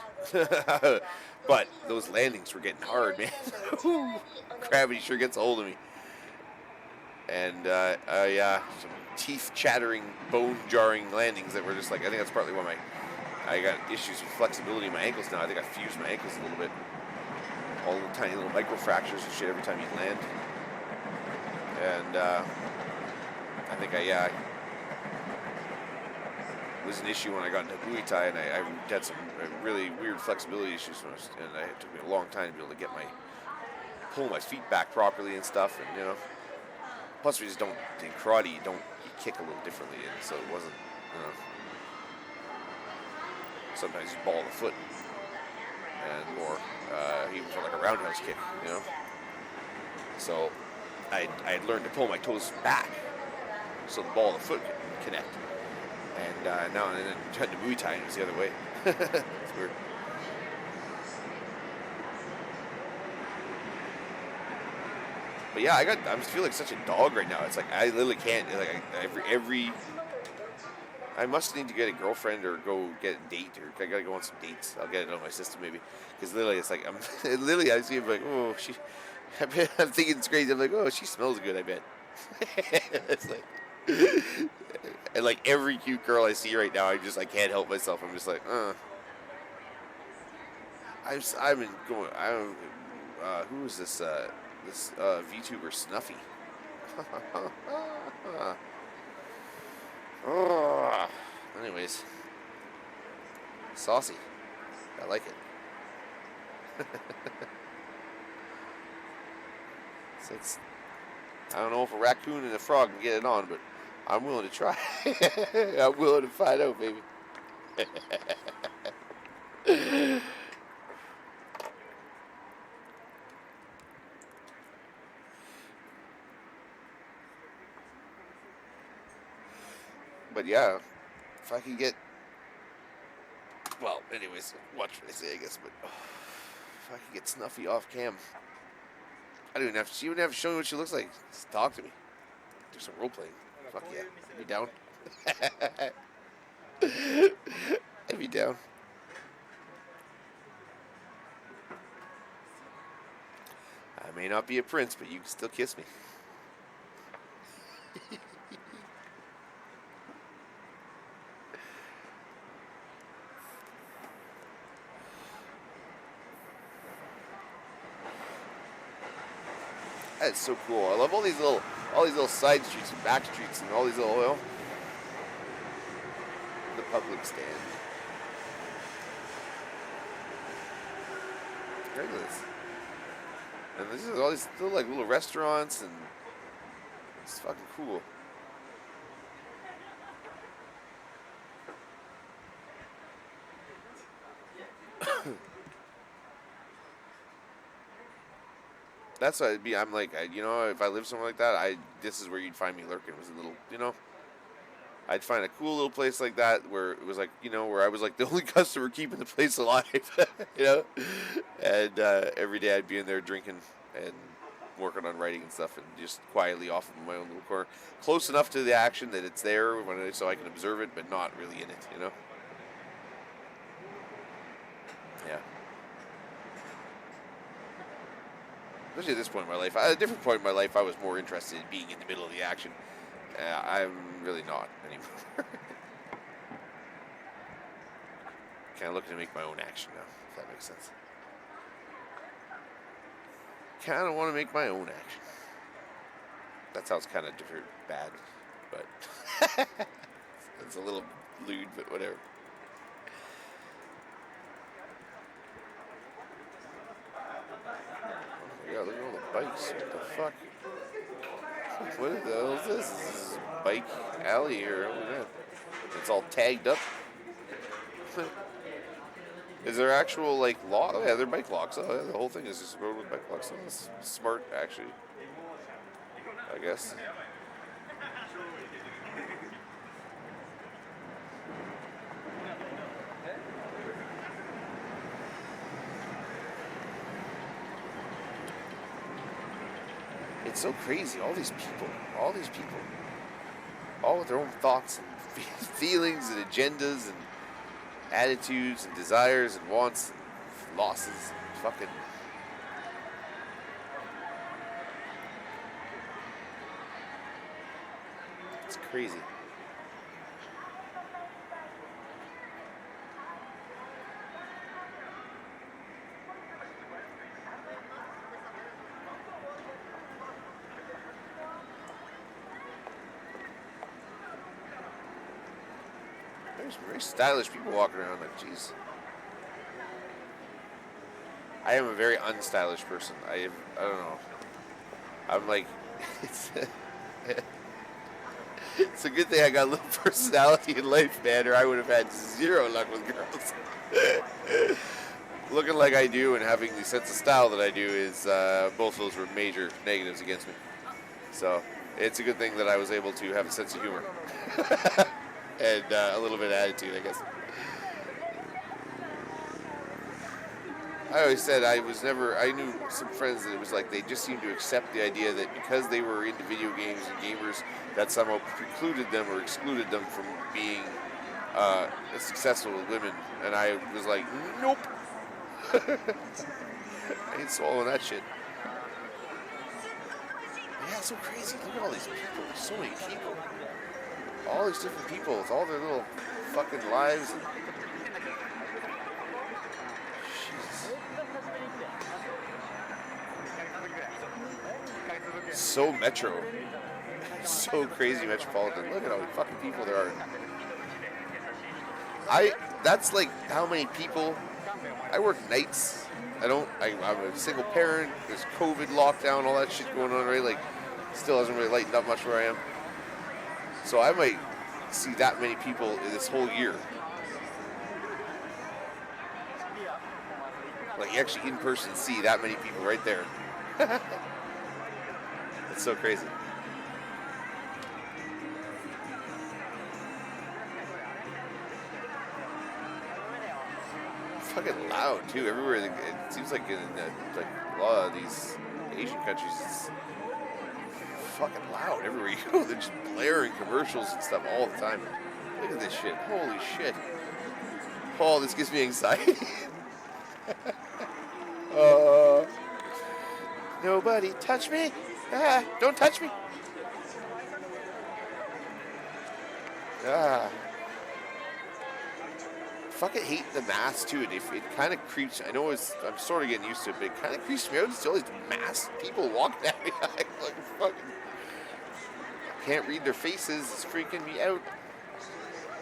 But those landings were getting hard, man. Gravity sure gets a hold of me. And yeah, some teeth chattering, bone jarring landings that were just like I think that's partly why I got issues with flexibility in my ankles now. I think I fused my ankles a little bit. All the tiny little micro fractures and shit every time you land. And I think it was an issue when I got into Muay Thai, and I had some really weird flexibility issues, and it took me a long time to be able to pull my feet back properly and stuff, and plus we just don't in karate, you kick a little differently, and so it wasn't, sometimes you ball the foot, and or even for like a roundhouse kick, So I had learned to pull my toes back, so the ball of the foot could connect. And now and then tried to Muay Thai, and it was the other way. It's weird. But yeah, I just feel like such a dog right now. It's like I literally can't. Like I must need to get a girlfriend or go get a date, or I gotta go on some dates. I'll get it on my system maybe, because literally it's like literally I see him like, oh she. I'm thinking it's crazy. I'm like, oh, she smells good. I bet. It's like. And like every cute girl I see right now, I can't help myself. I'm just like, I've been going. Who is this? This VTuber Snuffy. Anyways, saucy. I like it. So I don't know if a raccoon and a frog can get it on, but I'm willing to try. I'm willing to find out, baby. But yeah, if I can get, well, anyways, watch what I say, I guess. But if I can get Snuffy off cam, I don't even have to. She wouldn't have to show me what she looks like. Just talk to me. Do some role playing. Fuck yeah, I'd be down. I'd be down. I may not be a prince, but you can still kiss me. That's so cool. I love all these little side streets and back streets and all these little the public stand. Look at this. And this is all these little restaurants, and it's fucking cool. That's what I'd be. I'm like, if I lived somewhere like that, this is where you'd find me lurking. Was a little, I'd find a cool little place like that where it was like, where I was like the only customer keeping the place alive, and every day I'd be in there drinking and working on writing and stuff, and just quietly off in my own little corner, close enough to the action that it's there so I can observe it, but not really in it, Yeah. Especially at this point in my life. At a different point in my life, I was more interested in being in the middle of the action. I'm really not anymore. Kind of looking to make my own action now, if that makes sense. Kind of want to make my own action. That sounds kind of different, bad, but it's a little lewd, but whatever. Oh my god, look at all the bikes. What the fuck? What the hell is this? This is a bike alley here. Oh, yeah. It's all tagged up. Is there actual, lock? Oh, yeah, they're bike locks. Oh, yeah, the whole thing is just a road with bike locks. Oh, that's smart, actually. I guess. It's so crazy. All these people, all with their own thoughts and feelings and agendas and attitudes and desires and wants and losses. And fucking. It's crazy. There's very stylish people walking around like, jeez. I am a very unstylish person. I don't know. I'm like, it's a good thing I got a little personality in life, man, or I would have had zero luck with girls. Looking like I do and having the sense of style that I do is both of those were major negatives against me. So it's a good thing that I was able to have a sense of humor. And a little bit of attitude, I guess. I always said I knew some friends that it was like they just seemed to accept the idea that because they were into video games and gamers, that somehow precluded them or excluded them from being successful with women. And I was like, nope. I ain't swallowing that shit. Yeah, it's so crazy. Look at all these people. There's so many people. All these different people with all their little fucking lives. Jesus. So metro. So crazy metropolitan. Look at how many fucking people there are. That's like how many people. I work nights. I'm a single parent. There's COVID lockdown, all that shit going on, right? Like, still hasn't really lightened up much where I am. So I might see that many people in this whole year. Like, you actually in person see that many people right there. It's so crazy. Fucking loud too. Everywhere it seems like in a lot of these Asian countries, it's fucking loud everywhere you go. They're just blaring commercials and stuff all the time. Look at this shit. Holy shit. Oh, this gives me anxiety. Nobody touch me. Don't touch me. Fucking hate the mask too. It kind of creeps. I know I'm sort of getting used to it, but it kind of creeps me out. It's all these masked people walking at me. Like fucking can't read their faces. It's freaking me out.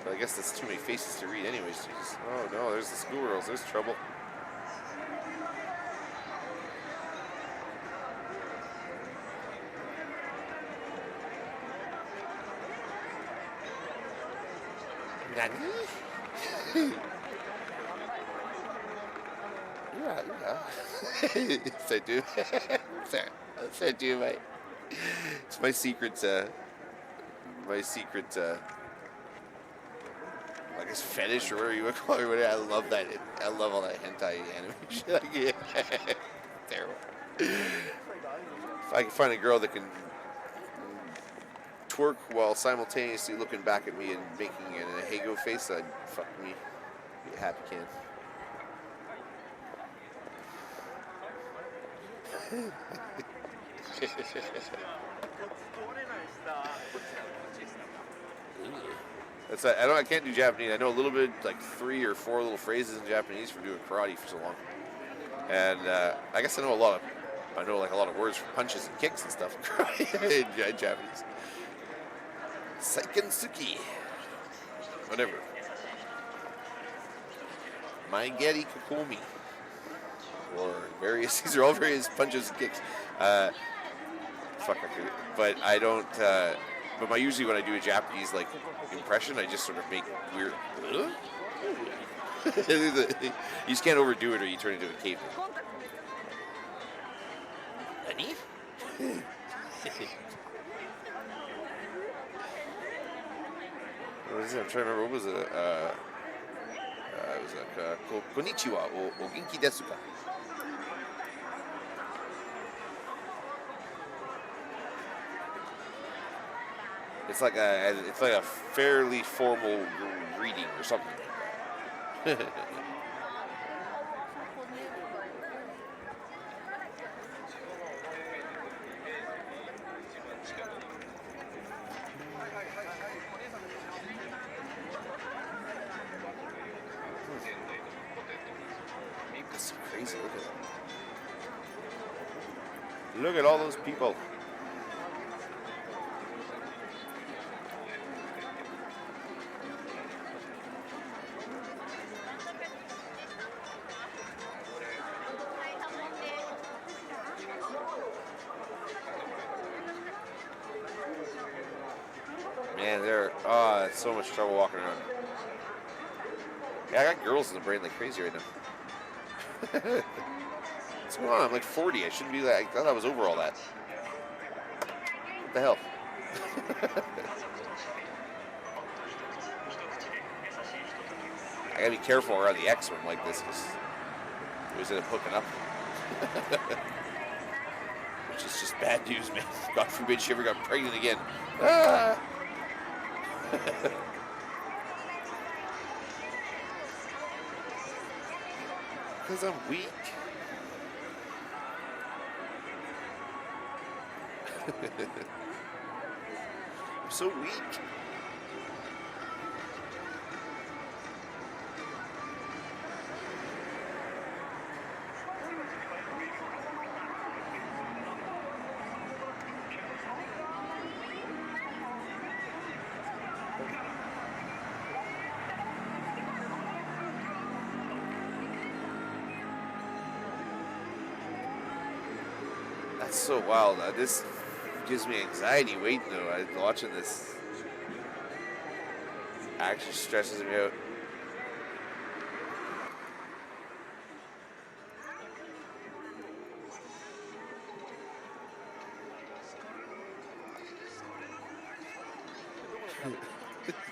But I guess that's too many faces to read anyways. Jeez. Oh no, there's the schoolgirls. There's trouble. Nani? Yeah. Yes, I do. Yes, I do, mate. It's my secret, I guess fetish or whatever you would call it. I love that. I love all that hentai animation. Like, yeah. Terrible. If I can find a girl that can twerk while simultaneously looking back at me and making a Hago face, I'd fuck me. Be a happy can. That's I can't do Japanese. I know a little bit, like 3 or 4 little phrases in Japanese from doing karate for so long. And I guess I know like a lot of words for punches and kicks and stuff in Japanese. Saikensuki. Whatever. Maigeri Kokomi. Or various, these are all various punches and kicks. Fuck, but I don't, but usually when I do a Japanese, like, impression, I just sort of make weird, you just can't overdo it or you turn into a caveman. Nani? What was it? I'm trying to remember. What was it? It was like, konnichiwa o genki desu ka? It's like a fairly formal greeting or something like that. That's crazy. Look at all those people. Man, it's so much trouble walking around. Yeah, I got girls in the brain like crazy right now. What's going on? I'm like 40. I shouldn't be that. I thought I was over all that. What the hell? I gotta be careful around the X when I'm like this because we always end up hooking up. Which is just bad news, man. God forbid she ever got pregnant again. Ah! Because I'm weak. I'm so weak. That's so wild. This gives me anxiety waiting though. Watching this actually stresses me out.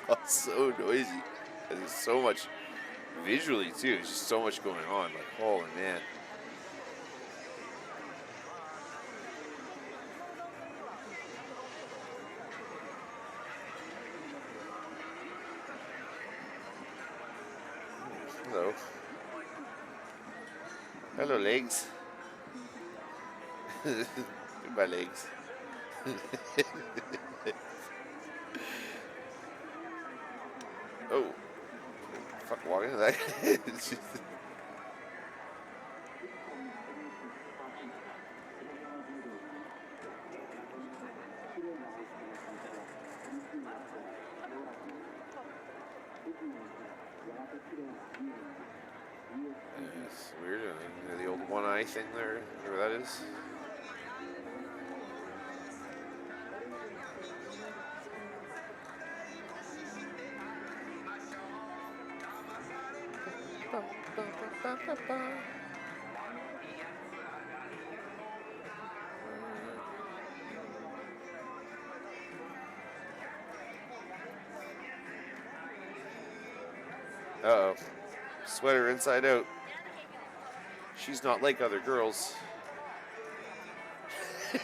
It's so noisy. There's so much visually too. There's just so much going on. Like, holy man. Hello. Hello, legs. Goodbye, legs. Oh. Fuck, walk into that. It's weird. The old one eye thing there, whatever that is. Uh-oh. Sweater inside out. She's not like other girls. uh,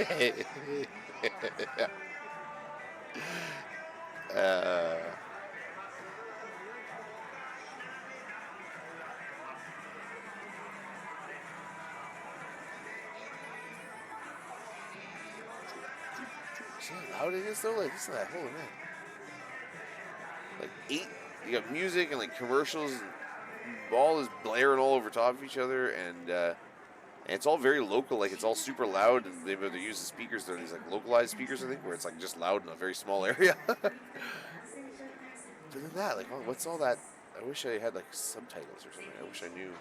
see how loud it is though? Like, listen to that. Holy man. Like, you got music and like commercials, and all is blaring all over top of each other, and it's all very local. Like, it's all super loud, and they've either used the speakers. They're these like localized speakers, I think, where it's like just loud in a very small area. Other than that, like, what's all that? I wish I had like subtitles or something. I wish I knew.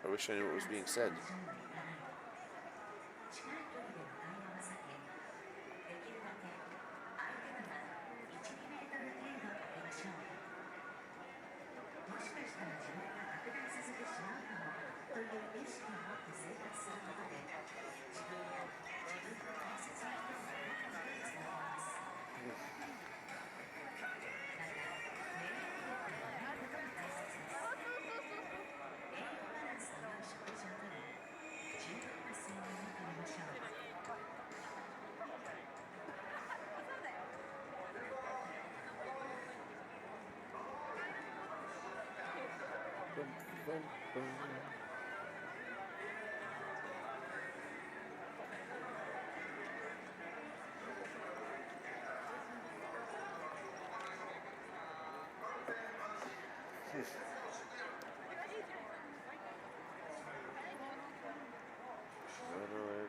I wish I knew what was being said.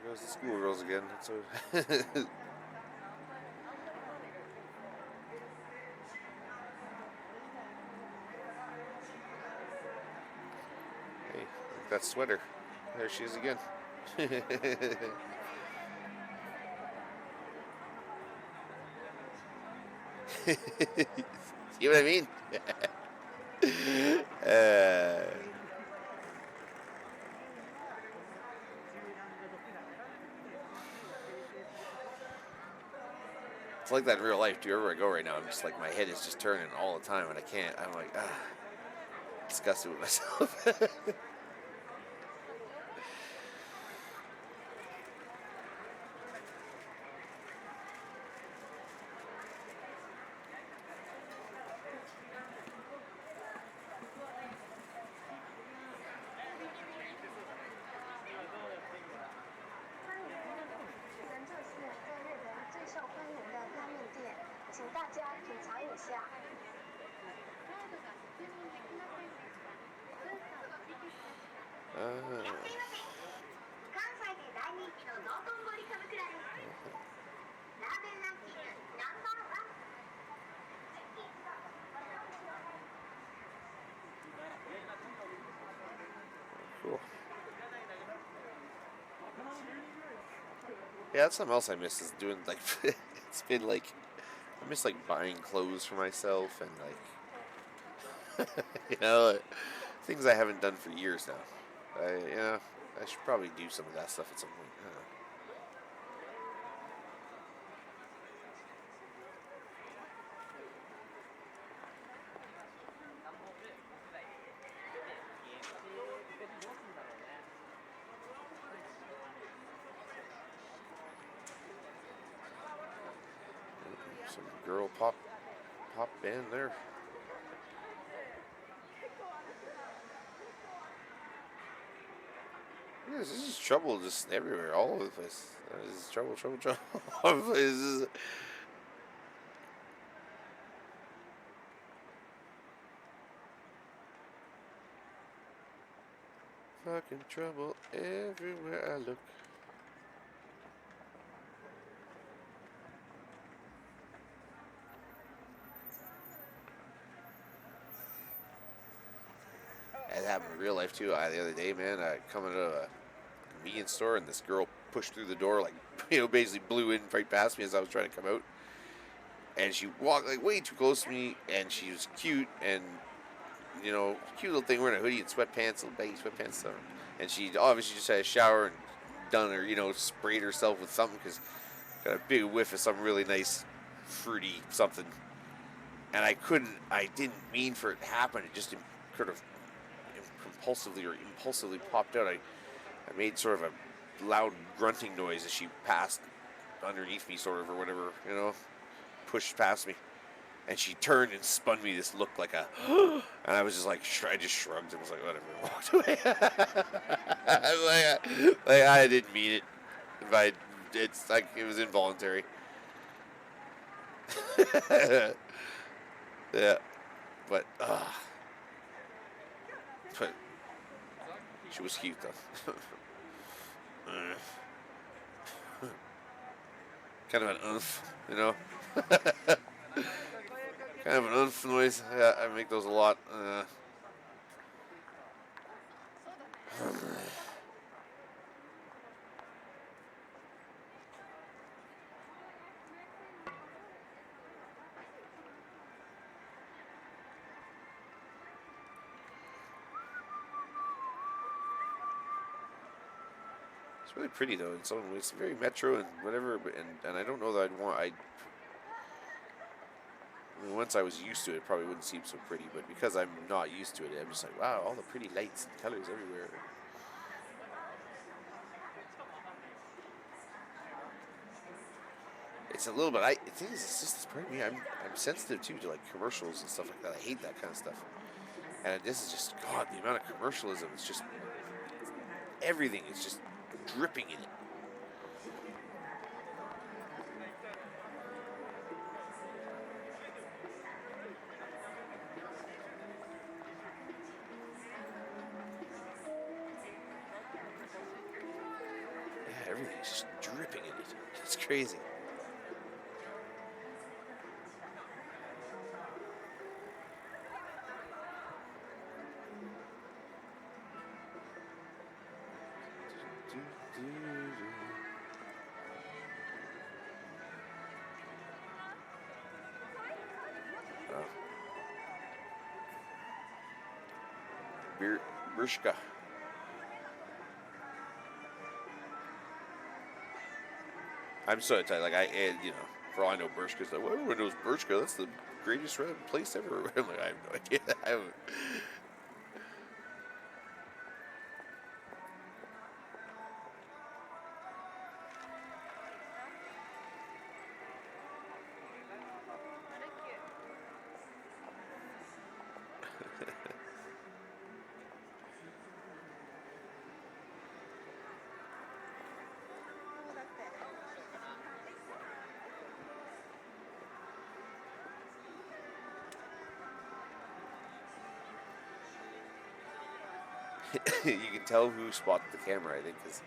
There goes the schoolgirls again. So hey, that sweater. There she is again. See what I mean? It's like that in real life. Everywhere I go right now, I'm just like, my head is just turning all the time, and I can't. I'm like, disgusted with myself. Cool. Yeah, that's something else I miss is doing like it's been like I miss like buying clothes for myself and like things I haven't done for years now. I should probably do some of that stuff at some point. I don't know. Some girl pop band there. Yeah, this is trouble just everywhere, all over the place. This is trouble, all over the place. This is... Fucking trouble everywhere I look. it happened in real life too. The other day, man, I coming to a convenience store and this girl pushed through the door, like basically blew in right past me as I was trying to come out, and she walked like way too close to me, and she was cute and cute little thing wearing a hoodie and sweatpants, little baggy sweatpants, stuff. And she obviously just had a shower and done her, sprayed herself with something because got a big whiff of some really nice fruity something. And I didn't mean for it to happen. It just sort of impulsively popped out. I made sort of a loud grunting noise as she passed underneath me, sort of, or whatever, pushed past me. And she turned and spun me this look like a, and I was just like, I just shrugged and was like, whatever, and walked away. like I didn't mean it, but it's like it was involuntary. Yeah, but she was cute though. Kind of an oomph. Kind of an oomph noise. Yeah, I make those a lot. It's really pretty though. In some ways, it's very metro and whatever. And I don't know that I'd want. Once I was used to it, it probably wouldn't seem so pretty. But because I'm not used to it, I'm just like, wow, all the pretty lights and colors everywhere. It's a little bit. The thing is, it's just part of me. I'm sensitive too to like commercials and stuff like that. I hate that kind of stuff. And this is just God. The amount of commercialism. It's just everything is just dripping in it. Yeah, everything's just dripping in it. It's crazy. Brishka. I'm so excited. Like for all I know, Bershka's like, well, everyone knows Bershka. That's the greatest place ever. I'm like, I have no idea. I haven't. You can tell who spotted the camera, I think, because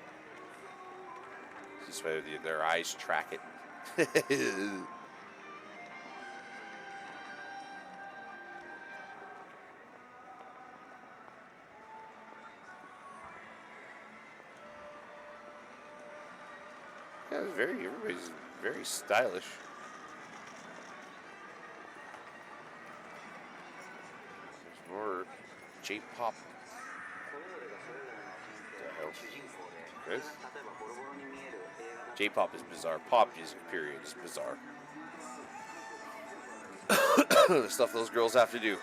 just their eyes track it. Yeah, everybody's very stylish. There's more J-pop. Good. J-pop is bizarre. Pop music, period, is bizarre. The stuff those girls have to do.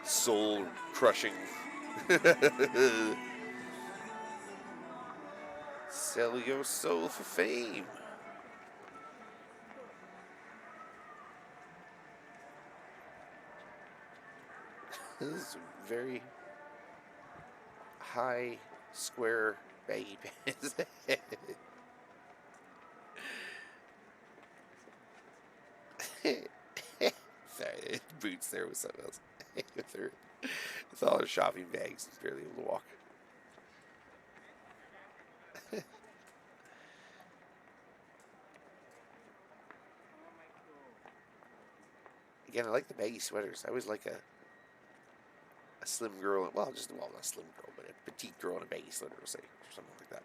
Soul crushing. Sell your soul for fame. This is very high, square, baggy pants. Sorry, boots there with something else. With all her shopping bags, barely able to walk. Again, I like the baggy sweaters. I always like a slim girl, well, just well, not a slim girl, but a petite girl in a baggy sweater, say, or something like that.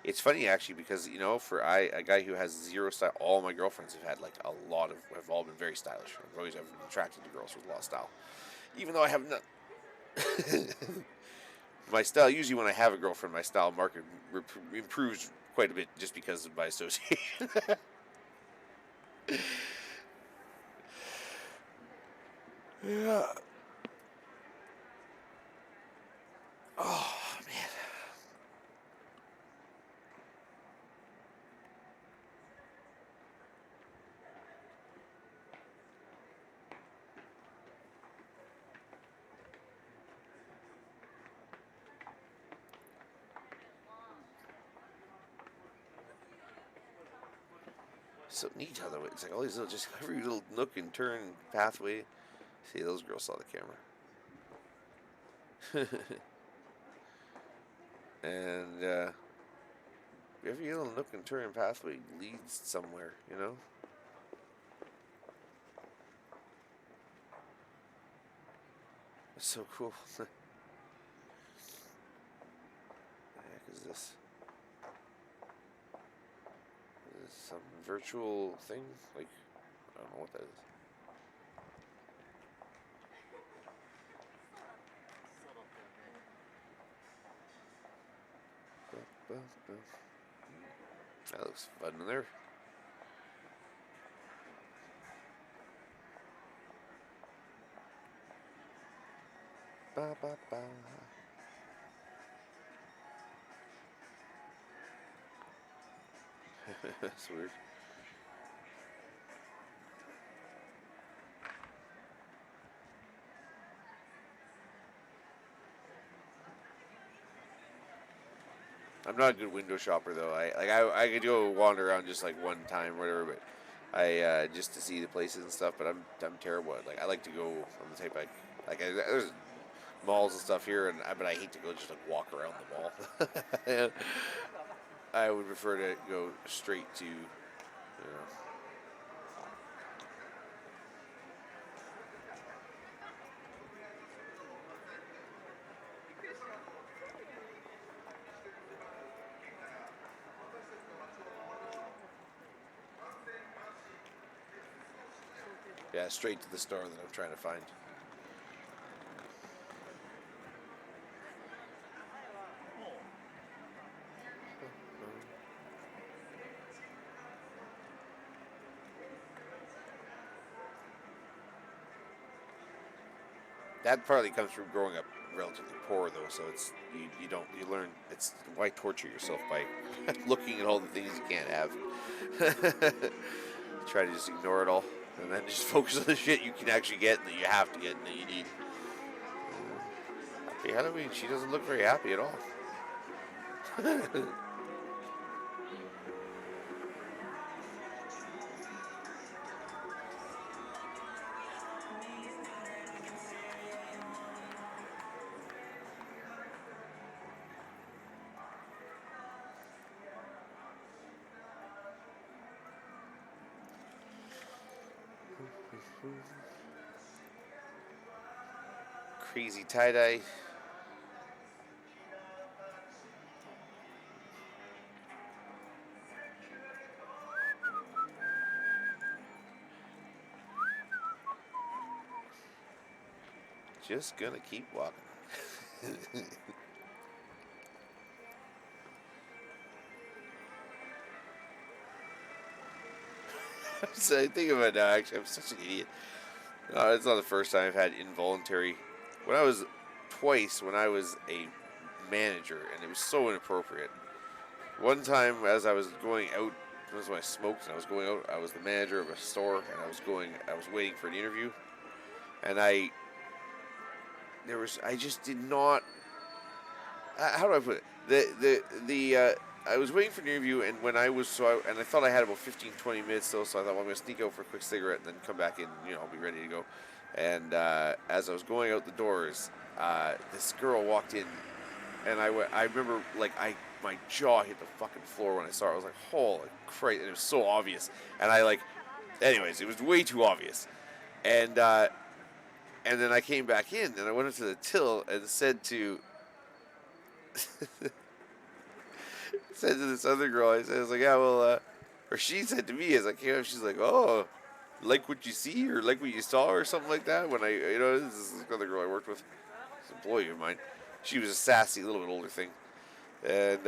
It's funny actually because for a guy who has zero style, all my girlfriends have had like a lot of have all been very stylish. I've been attracted to girls with a lot of style, even though I have not. My style usually when I have a girlfriend, my style market improves quite a bit just because of my association. Yeah. Oh man. So neat how it's like all these little, just every little nook and turn pathway. See, those girls saw the camera. And every little nook and turn pathway leads somewhere, you know? It's so cool. What the heck is this? Is this some virtual thing? Like, I don't know what that is. That looks fun in there. Ba ba ba. That's weird. I'm not a good window shopper though. I could go wander around just like one time or whatever, but I just to see the places and stuff. But I'm terrible at, like I like to go. I'm the type there's malls and stuff here, but I hate to go just like walk around the mall. I would prefer to go straight to yeah, straight to the store that I'm trying to find. That partly comes from growing up relatively poor, though. So you don't you learn it's why torture yourself by looking at all the things you can't have. Try to just ignore it all, and then just focus on the shit you can actually get and that you have to get and that you need. Happy Halloween. She doesn't look very happy at all. Crazy tie dye. Just gonna keep walking. So I think about it now. Actually, I'm such an idiot. It's not the first time I've had involuntary. When I was twice when I was a manager, and it was so inappropriate. One time, as I was going out, this was when I smoked, and I was going out. I was the manager of a store, and I was waiting for an interview, and I just did not. How do I put it? I was waiting for an interview, and when I was and I thought I had about 15, 20 minutes still, so I thought, well, I'm going to sneak out for a quick cigarette and then come back in, I'll be ready to go. And as I was going out the doors, this girl walked in, and I remember, like, I my jaw hit the fucking floor when I saw it. I was like, holy Christ. And it was so obvious. And I like, anyways, it was way too obvious. And then I came back in and I went into the till and said to said to this other girl, I was like, yeah, well, or she said to me as I came up, she's like, oh, like what you see or like what you saw or something like that. When this is this other girl I worked with, this employee of mine, she was a sassy, little bit older thing. And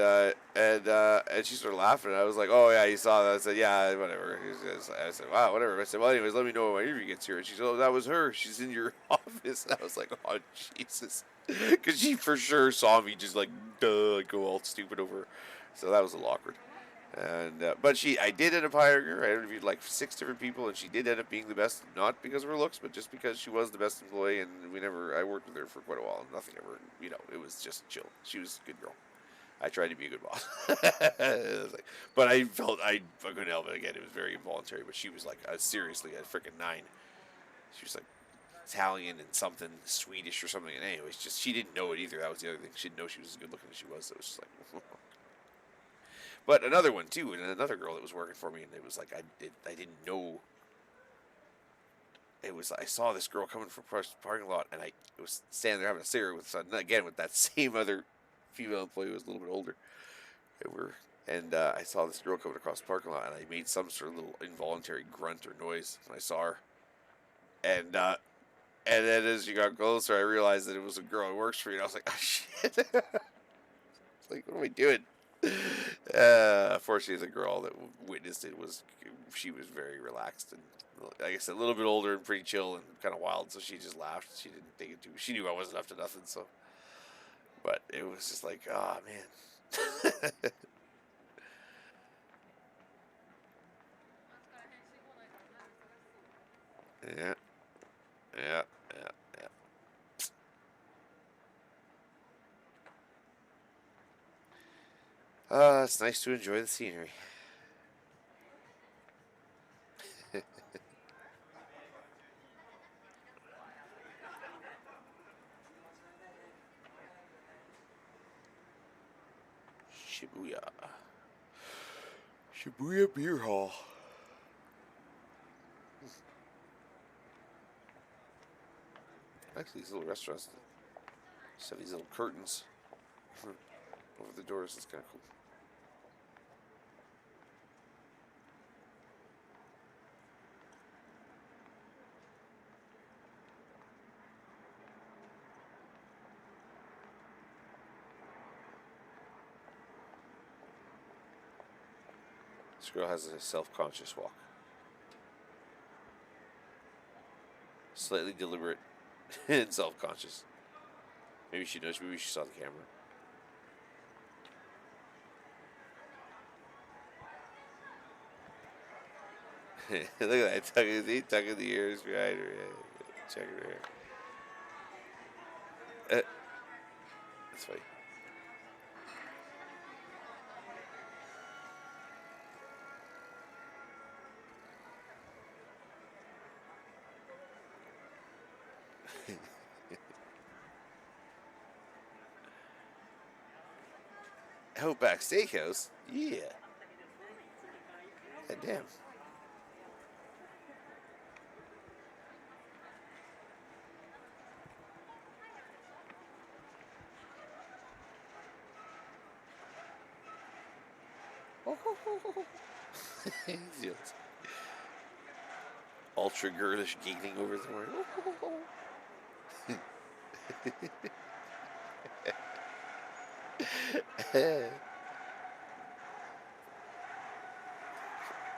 she started laughing. I was like, "Oh yeah, you saw that." I said, "Yeah, whatever." I said, "Wow, whatever." I said, "Well, anyways, let me know when my interview gets here." And she said, "Oh, that was her. She's in your office." And I was like, "Oh Jesus," because she for sure saw me just like go all stupid over her. So that was a little awkward. But I did end up hiring her. I interviewed like 6 different people, and she did end up being the best, not because of her looks, but just because she was the best employee. And I worked with her for quite a while, and nothing ever, it was just chill. She was a good girl. I tried to be a good boss. But I felt I couldn't help it. Again, it was very involuntary. But she was like, seriously, a freaking 9. She was like Italian and something, Swedish or something. And anyways, just she didn't know it either. That was the other thing. She didn't know she was as good looking as she was. So it was just like. But another one too, and another girl that was working for me, and it was like I didn't know. It was I saw this girl coming from the parking lot, and I was standing there having a cigarette with that same other female employee who was a little bit older. I saw this girl coming across the parking lot, and I made some sort of little involuntary grunt or noise when I saw her. And then as she got closer, I realized that it was a girl who works for me, and I was like, oh shit. It's like, what am I doing? Fortunately, the girl that witnessed it was very relaxed and, like I said, a little bit older and pretty chill and kind of wild. So she just laughed. She didn't take it too. She knew I wasn't up to nothing. So, but it was just like, oh man. Yeah, yeah, yeah, yeah. It's nice to enjoy the scenery. Shibuya. Shibuya Beer Hall. Actually, these little restaurants just have these little curtains over the doors. It's kind of cool. This girl has a self-conscious walk. Slightly deliberate and self-conscious. Maybe she knows. Maybe she saw the camera. Look at that. Tucking the ears behind her. Checking her hair. That's funny. Outback Steakhouse? Yeah. God damn. Ultra girlish giggling over the word.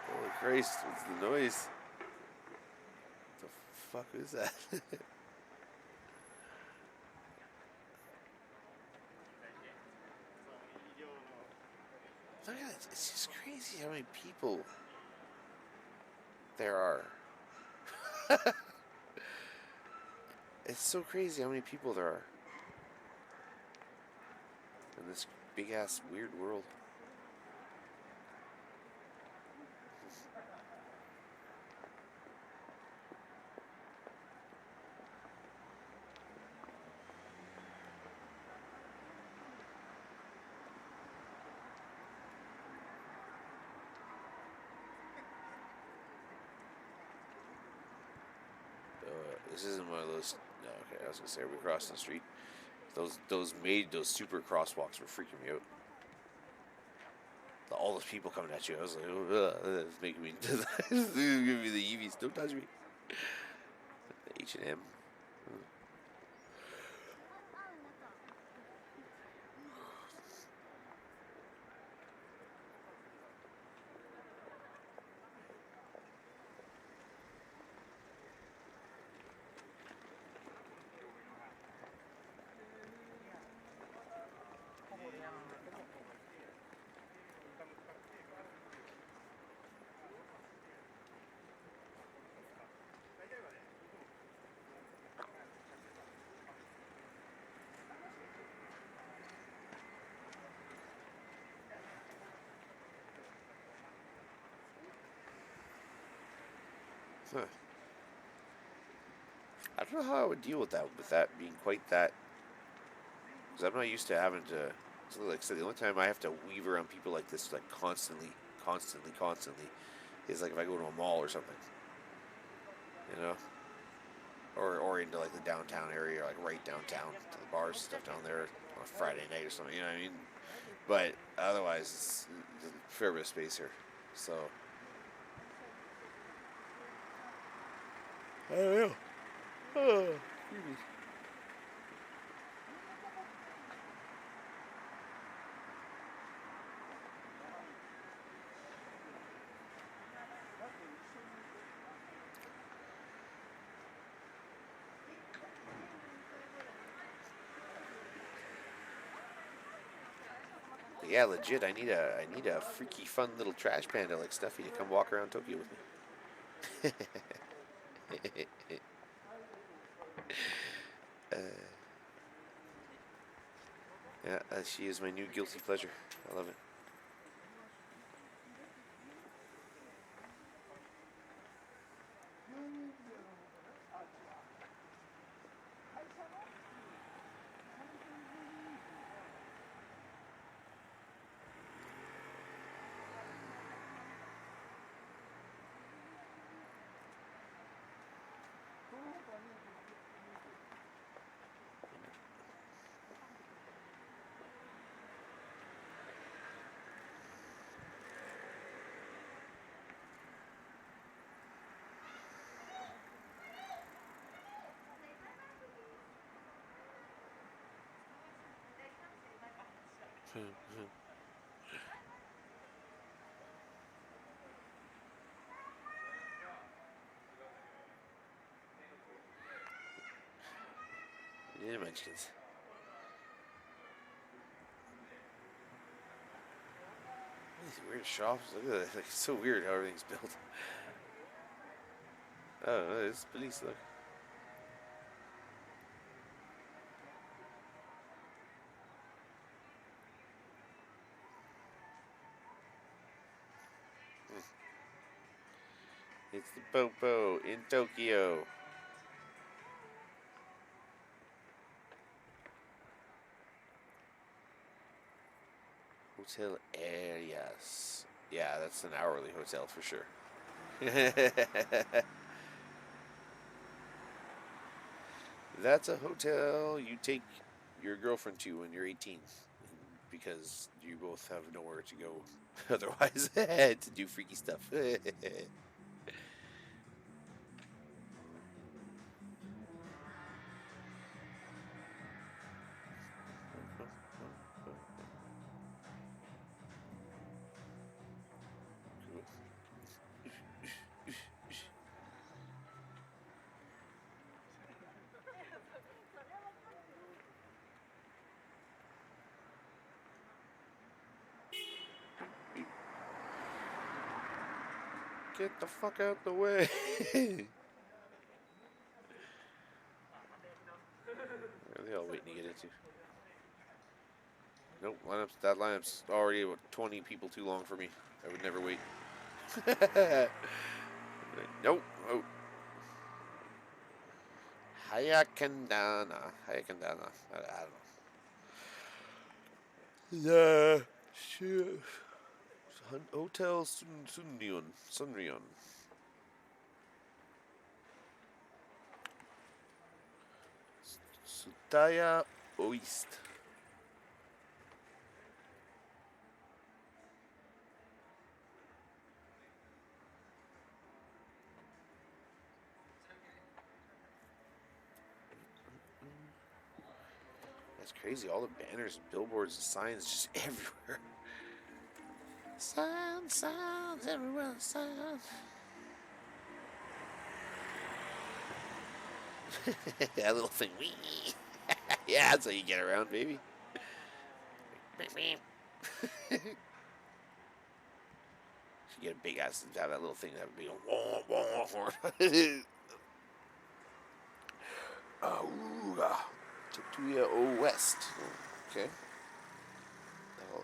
Holy Christ, what's the noise? What the fuck is that? Look at it. It's just crazy how many people there are. It's so crazy how many people there are in this big ass weird world. this isn't one of those. No, okay, I was gonna say we crossed the street. Those super crosswalks were freaking me out. All those people coming at you, I was like, oh, it's making me, give me the EVs. Don't touch me. H&M. Huh. I don't know how I would deal with that being quite that, because I'm not used to having to. So like I said, the only time I have to weave around people like this, like constantly, is like if I go to a mall or something, you know, or into like the downtown area, like right downtown to the bars and stuff down there on a Friday night or something. You know what I mean? But otherwise, it's a fair bit of space here, so. I don't know. Oh, excuse me. But yeah, legit. I need a freaky fun little trash panda like Stuffy to come walk around Tokyo with me. uh, yeah, she is my new guilty pleasure. I love it. Yeah, munchkins. These weird shops. Look at that. Like, it's so weird how everything's built. Oh, it's police. Look. It's the Popo in Tokyo. Hotel areas. Yeah, that's an hourly hotel for sure. That's a hotel you take your girlfriend to when you're 18 because you both have nowhere to go otherwise to do freaky stuff. Get the fuck out the way. Where are they all waiting to get into? Nope, that lineup's already about 20 people too long for me. I would never wait. Nope. Oh. Hayakandana. Hayakandana. I don't know. The Hotel Sunryon. Daya Oist. That's crazy. All the banners and billboards and signs just everywhere. Signs everywhere. Signs. That little thing. Yeah, that's how you get around, baby. You get a big ass to have that little thing that would be a wah, wah, wah. Auga. Tatuya O West. Okay. Oh,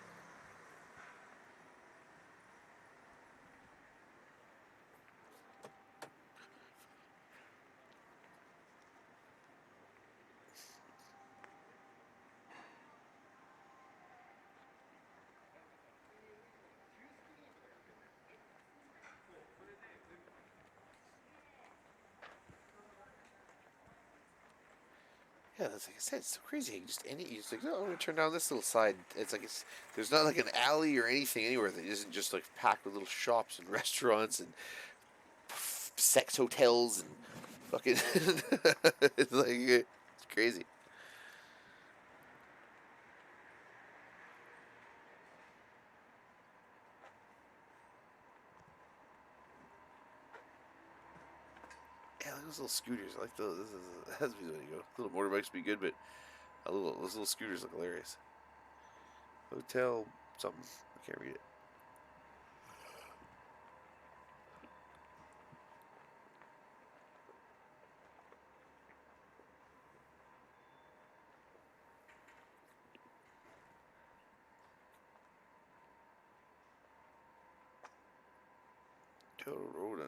yeah, that's like I said, it's so crazy. You just like, oh, I'm gonna turn down this little side. It's like there's not like an alley or anything anywhere that isn't just like packed with little shops and restaurants and sex hotels and fucking. It's crazy. Yeah, like those little scooters. I like those. That's the way to go. Little motorbikes would be good, but those little scooters look hilarious. Hotel something. I can't read it. Total Road.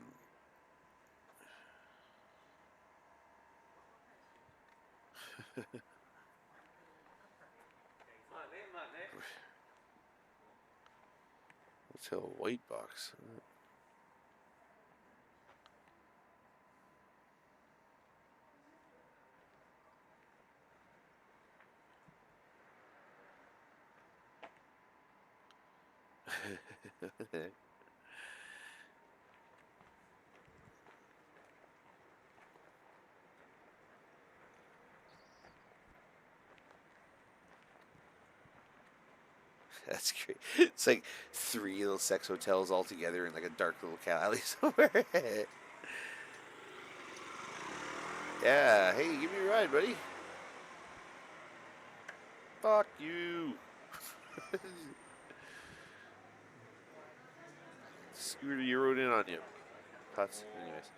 Hotel White Box. That's great. It's like three little sex hotels all together in like a dark little alley somewhere. Yeah, hey, give me a ride, buddy. Fuck you. Scooter, you rode in on you. Putz. Anyways.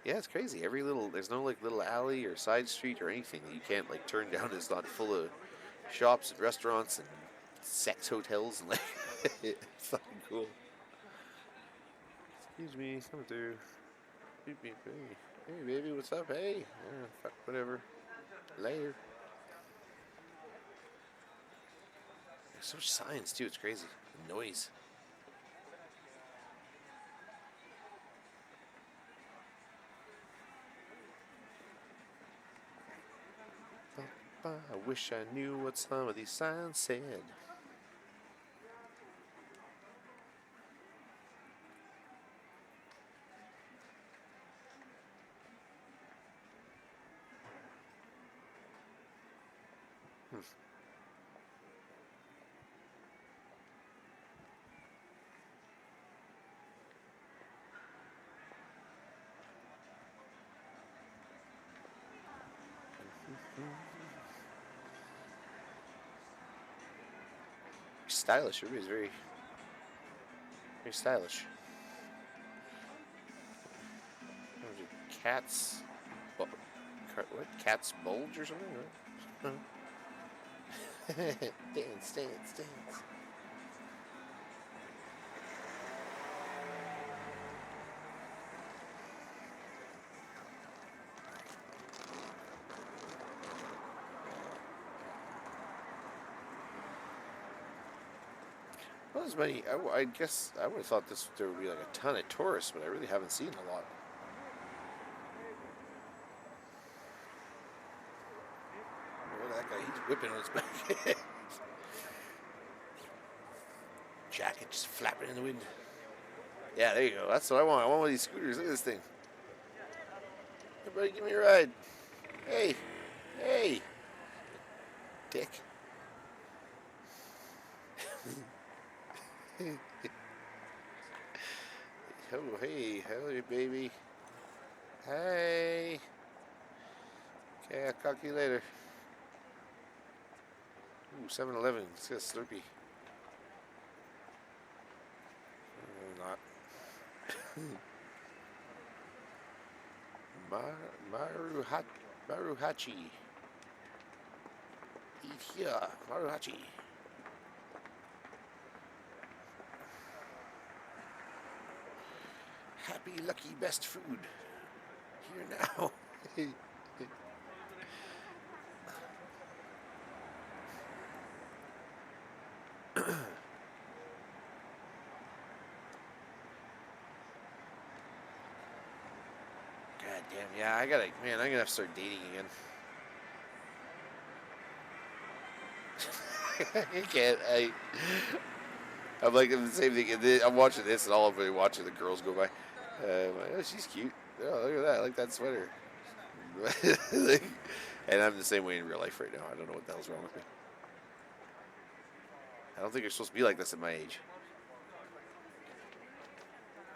Yeah, it's crazy. There's no like little alley or side street or anything that you can't like turn down. It's not full of shops and restaurants and sex hotels and like it's fucking cool. Excuse me, coming through. Beep, beep, hey. Hey, baby, what's up? Hey, fuck, whatever. Later. There's so much signs too. It's crazy. The noise. I wish I knew what some of these signs said. Stylish. Everybody's very, very stylish. Cats. What? Cat's bulge or something? Right? Dance, dance, dance. Well, as many. I guess I would have thought there would be like a ton of tourists, but I really haven't seen a lot. Look at that guy. He's whipping on his back. Jacket just flapping in the wind. Yeah, there you go. That's what I want. I want one of these scooters. Look at this thing. Everybody, give me a ride. Hey, hey, dick. Oh, hey, hello, baby. Hey. Okay, I'll talk to you later. Ooh, 7-Eleven. It's got Slurpee. Not. Maruhachi. Eat here, Maruhachi. Happy, lucky, best food. Here now. God damn, yeah, man, I'm gonna have to start dating again. I can't, I'm like the same thing. I'm watching this, and all of it watching the girls go by. Oh, she's cute. Oh, look at that! I like that sweater. And I'm the same way in real life right now. I don't know what the hell's wrong with me. I don't think you're supposed to be like this at my age.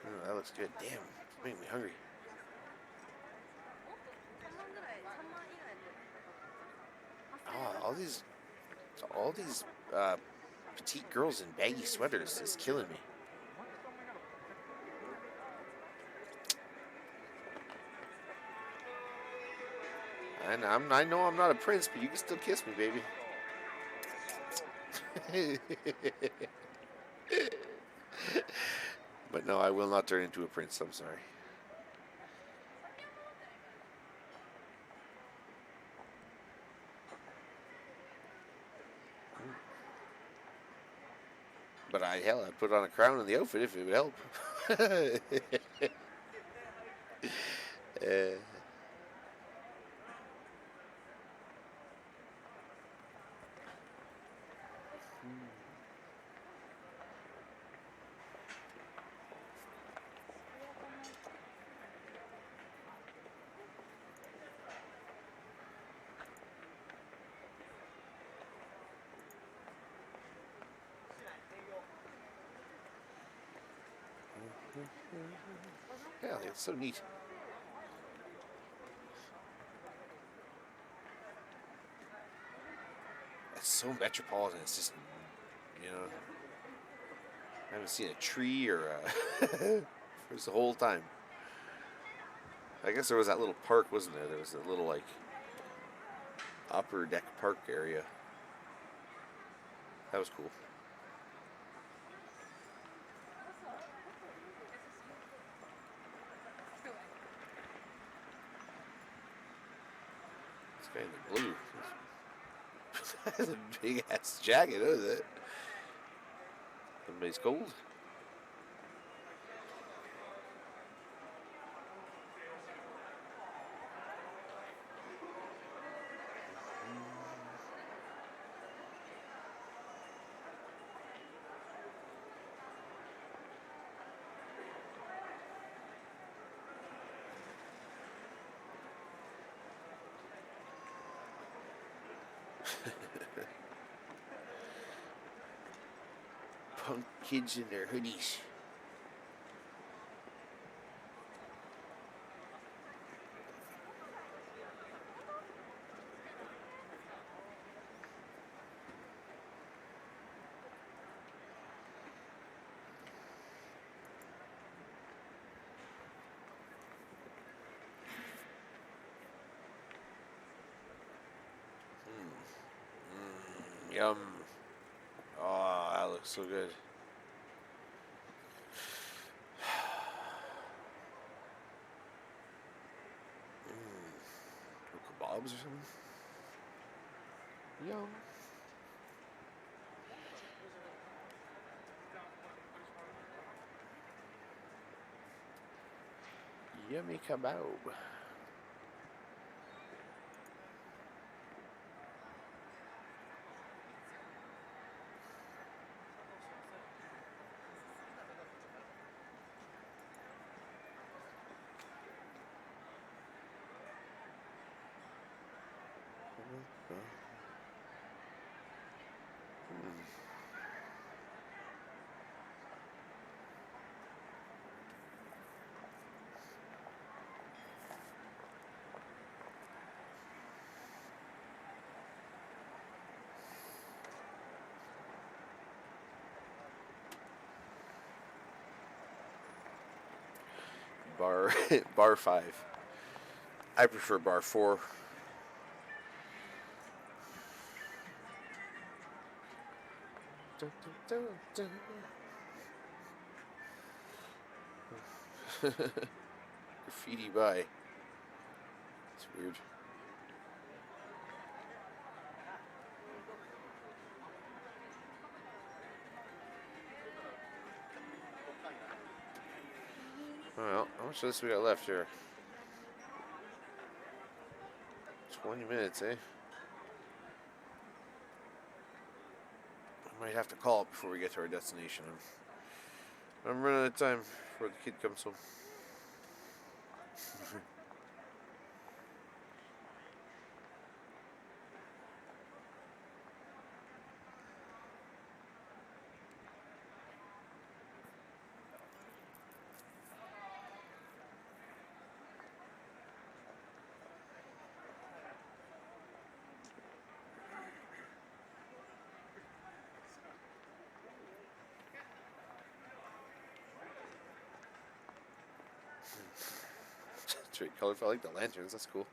Oh, that looks good. Damn, it's making me hungry. Oh, all these petite girls in baggy sweaters is killing me. And I know I'm not a prince, but you can still kiss me, baby. But no, I will not turn into a prince. I'm sorry. But I'd put on a crown and the outfit if it would help. uh, yeah, it's so neat. It's so metropolitan. It's just, I haven't seen a tree or for the whole time. I guess there was that little park, wasn't there? There was a little like upper deck park area. That was cool. This guy in the blue. That's a big ass jacket, isn't it? Somebody's cold. Punk kids in their hoodies. Yum. Oh, that looks so good. Kebabs or something? Yum. Yummy kebab. Bar bar 5. I prefer bar 4. Graffiti by. It's weird. Well, how much of this we got left here? 20 minutes, eh? I might have to call it before we get to our destination. I'm running out of time before the kid comes home. It's very colorful. I like the lanterns. That's cool.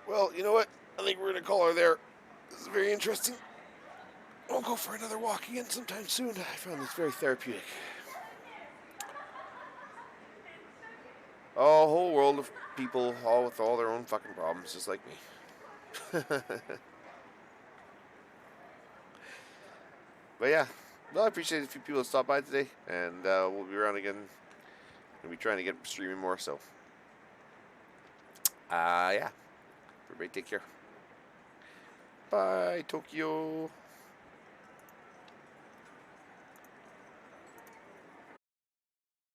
Well, you know what? I think we're going to call her there. This is very interesting. We'll go for another walk again sometime soon. I found this very therapeutic. A whole world of people, all with all their own fucking problems, just like me. But yeah, well, I appreciate a few people that stopped by today, and we'll be around again. We'll be trying to get streaming more, so yeah. Everybody take care. Bye, Tokyo.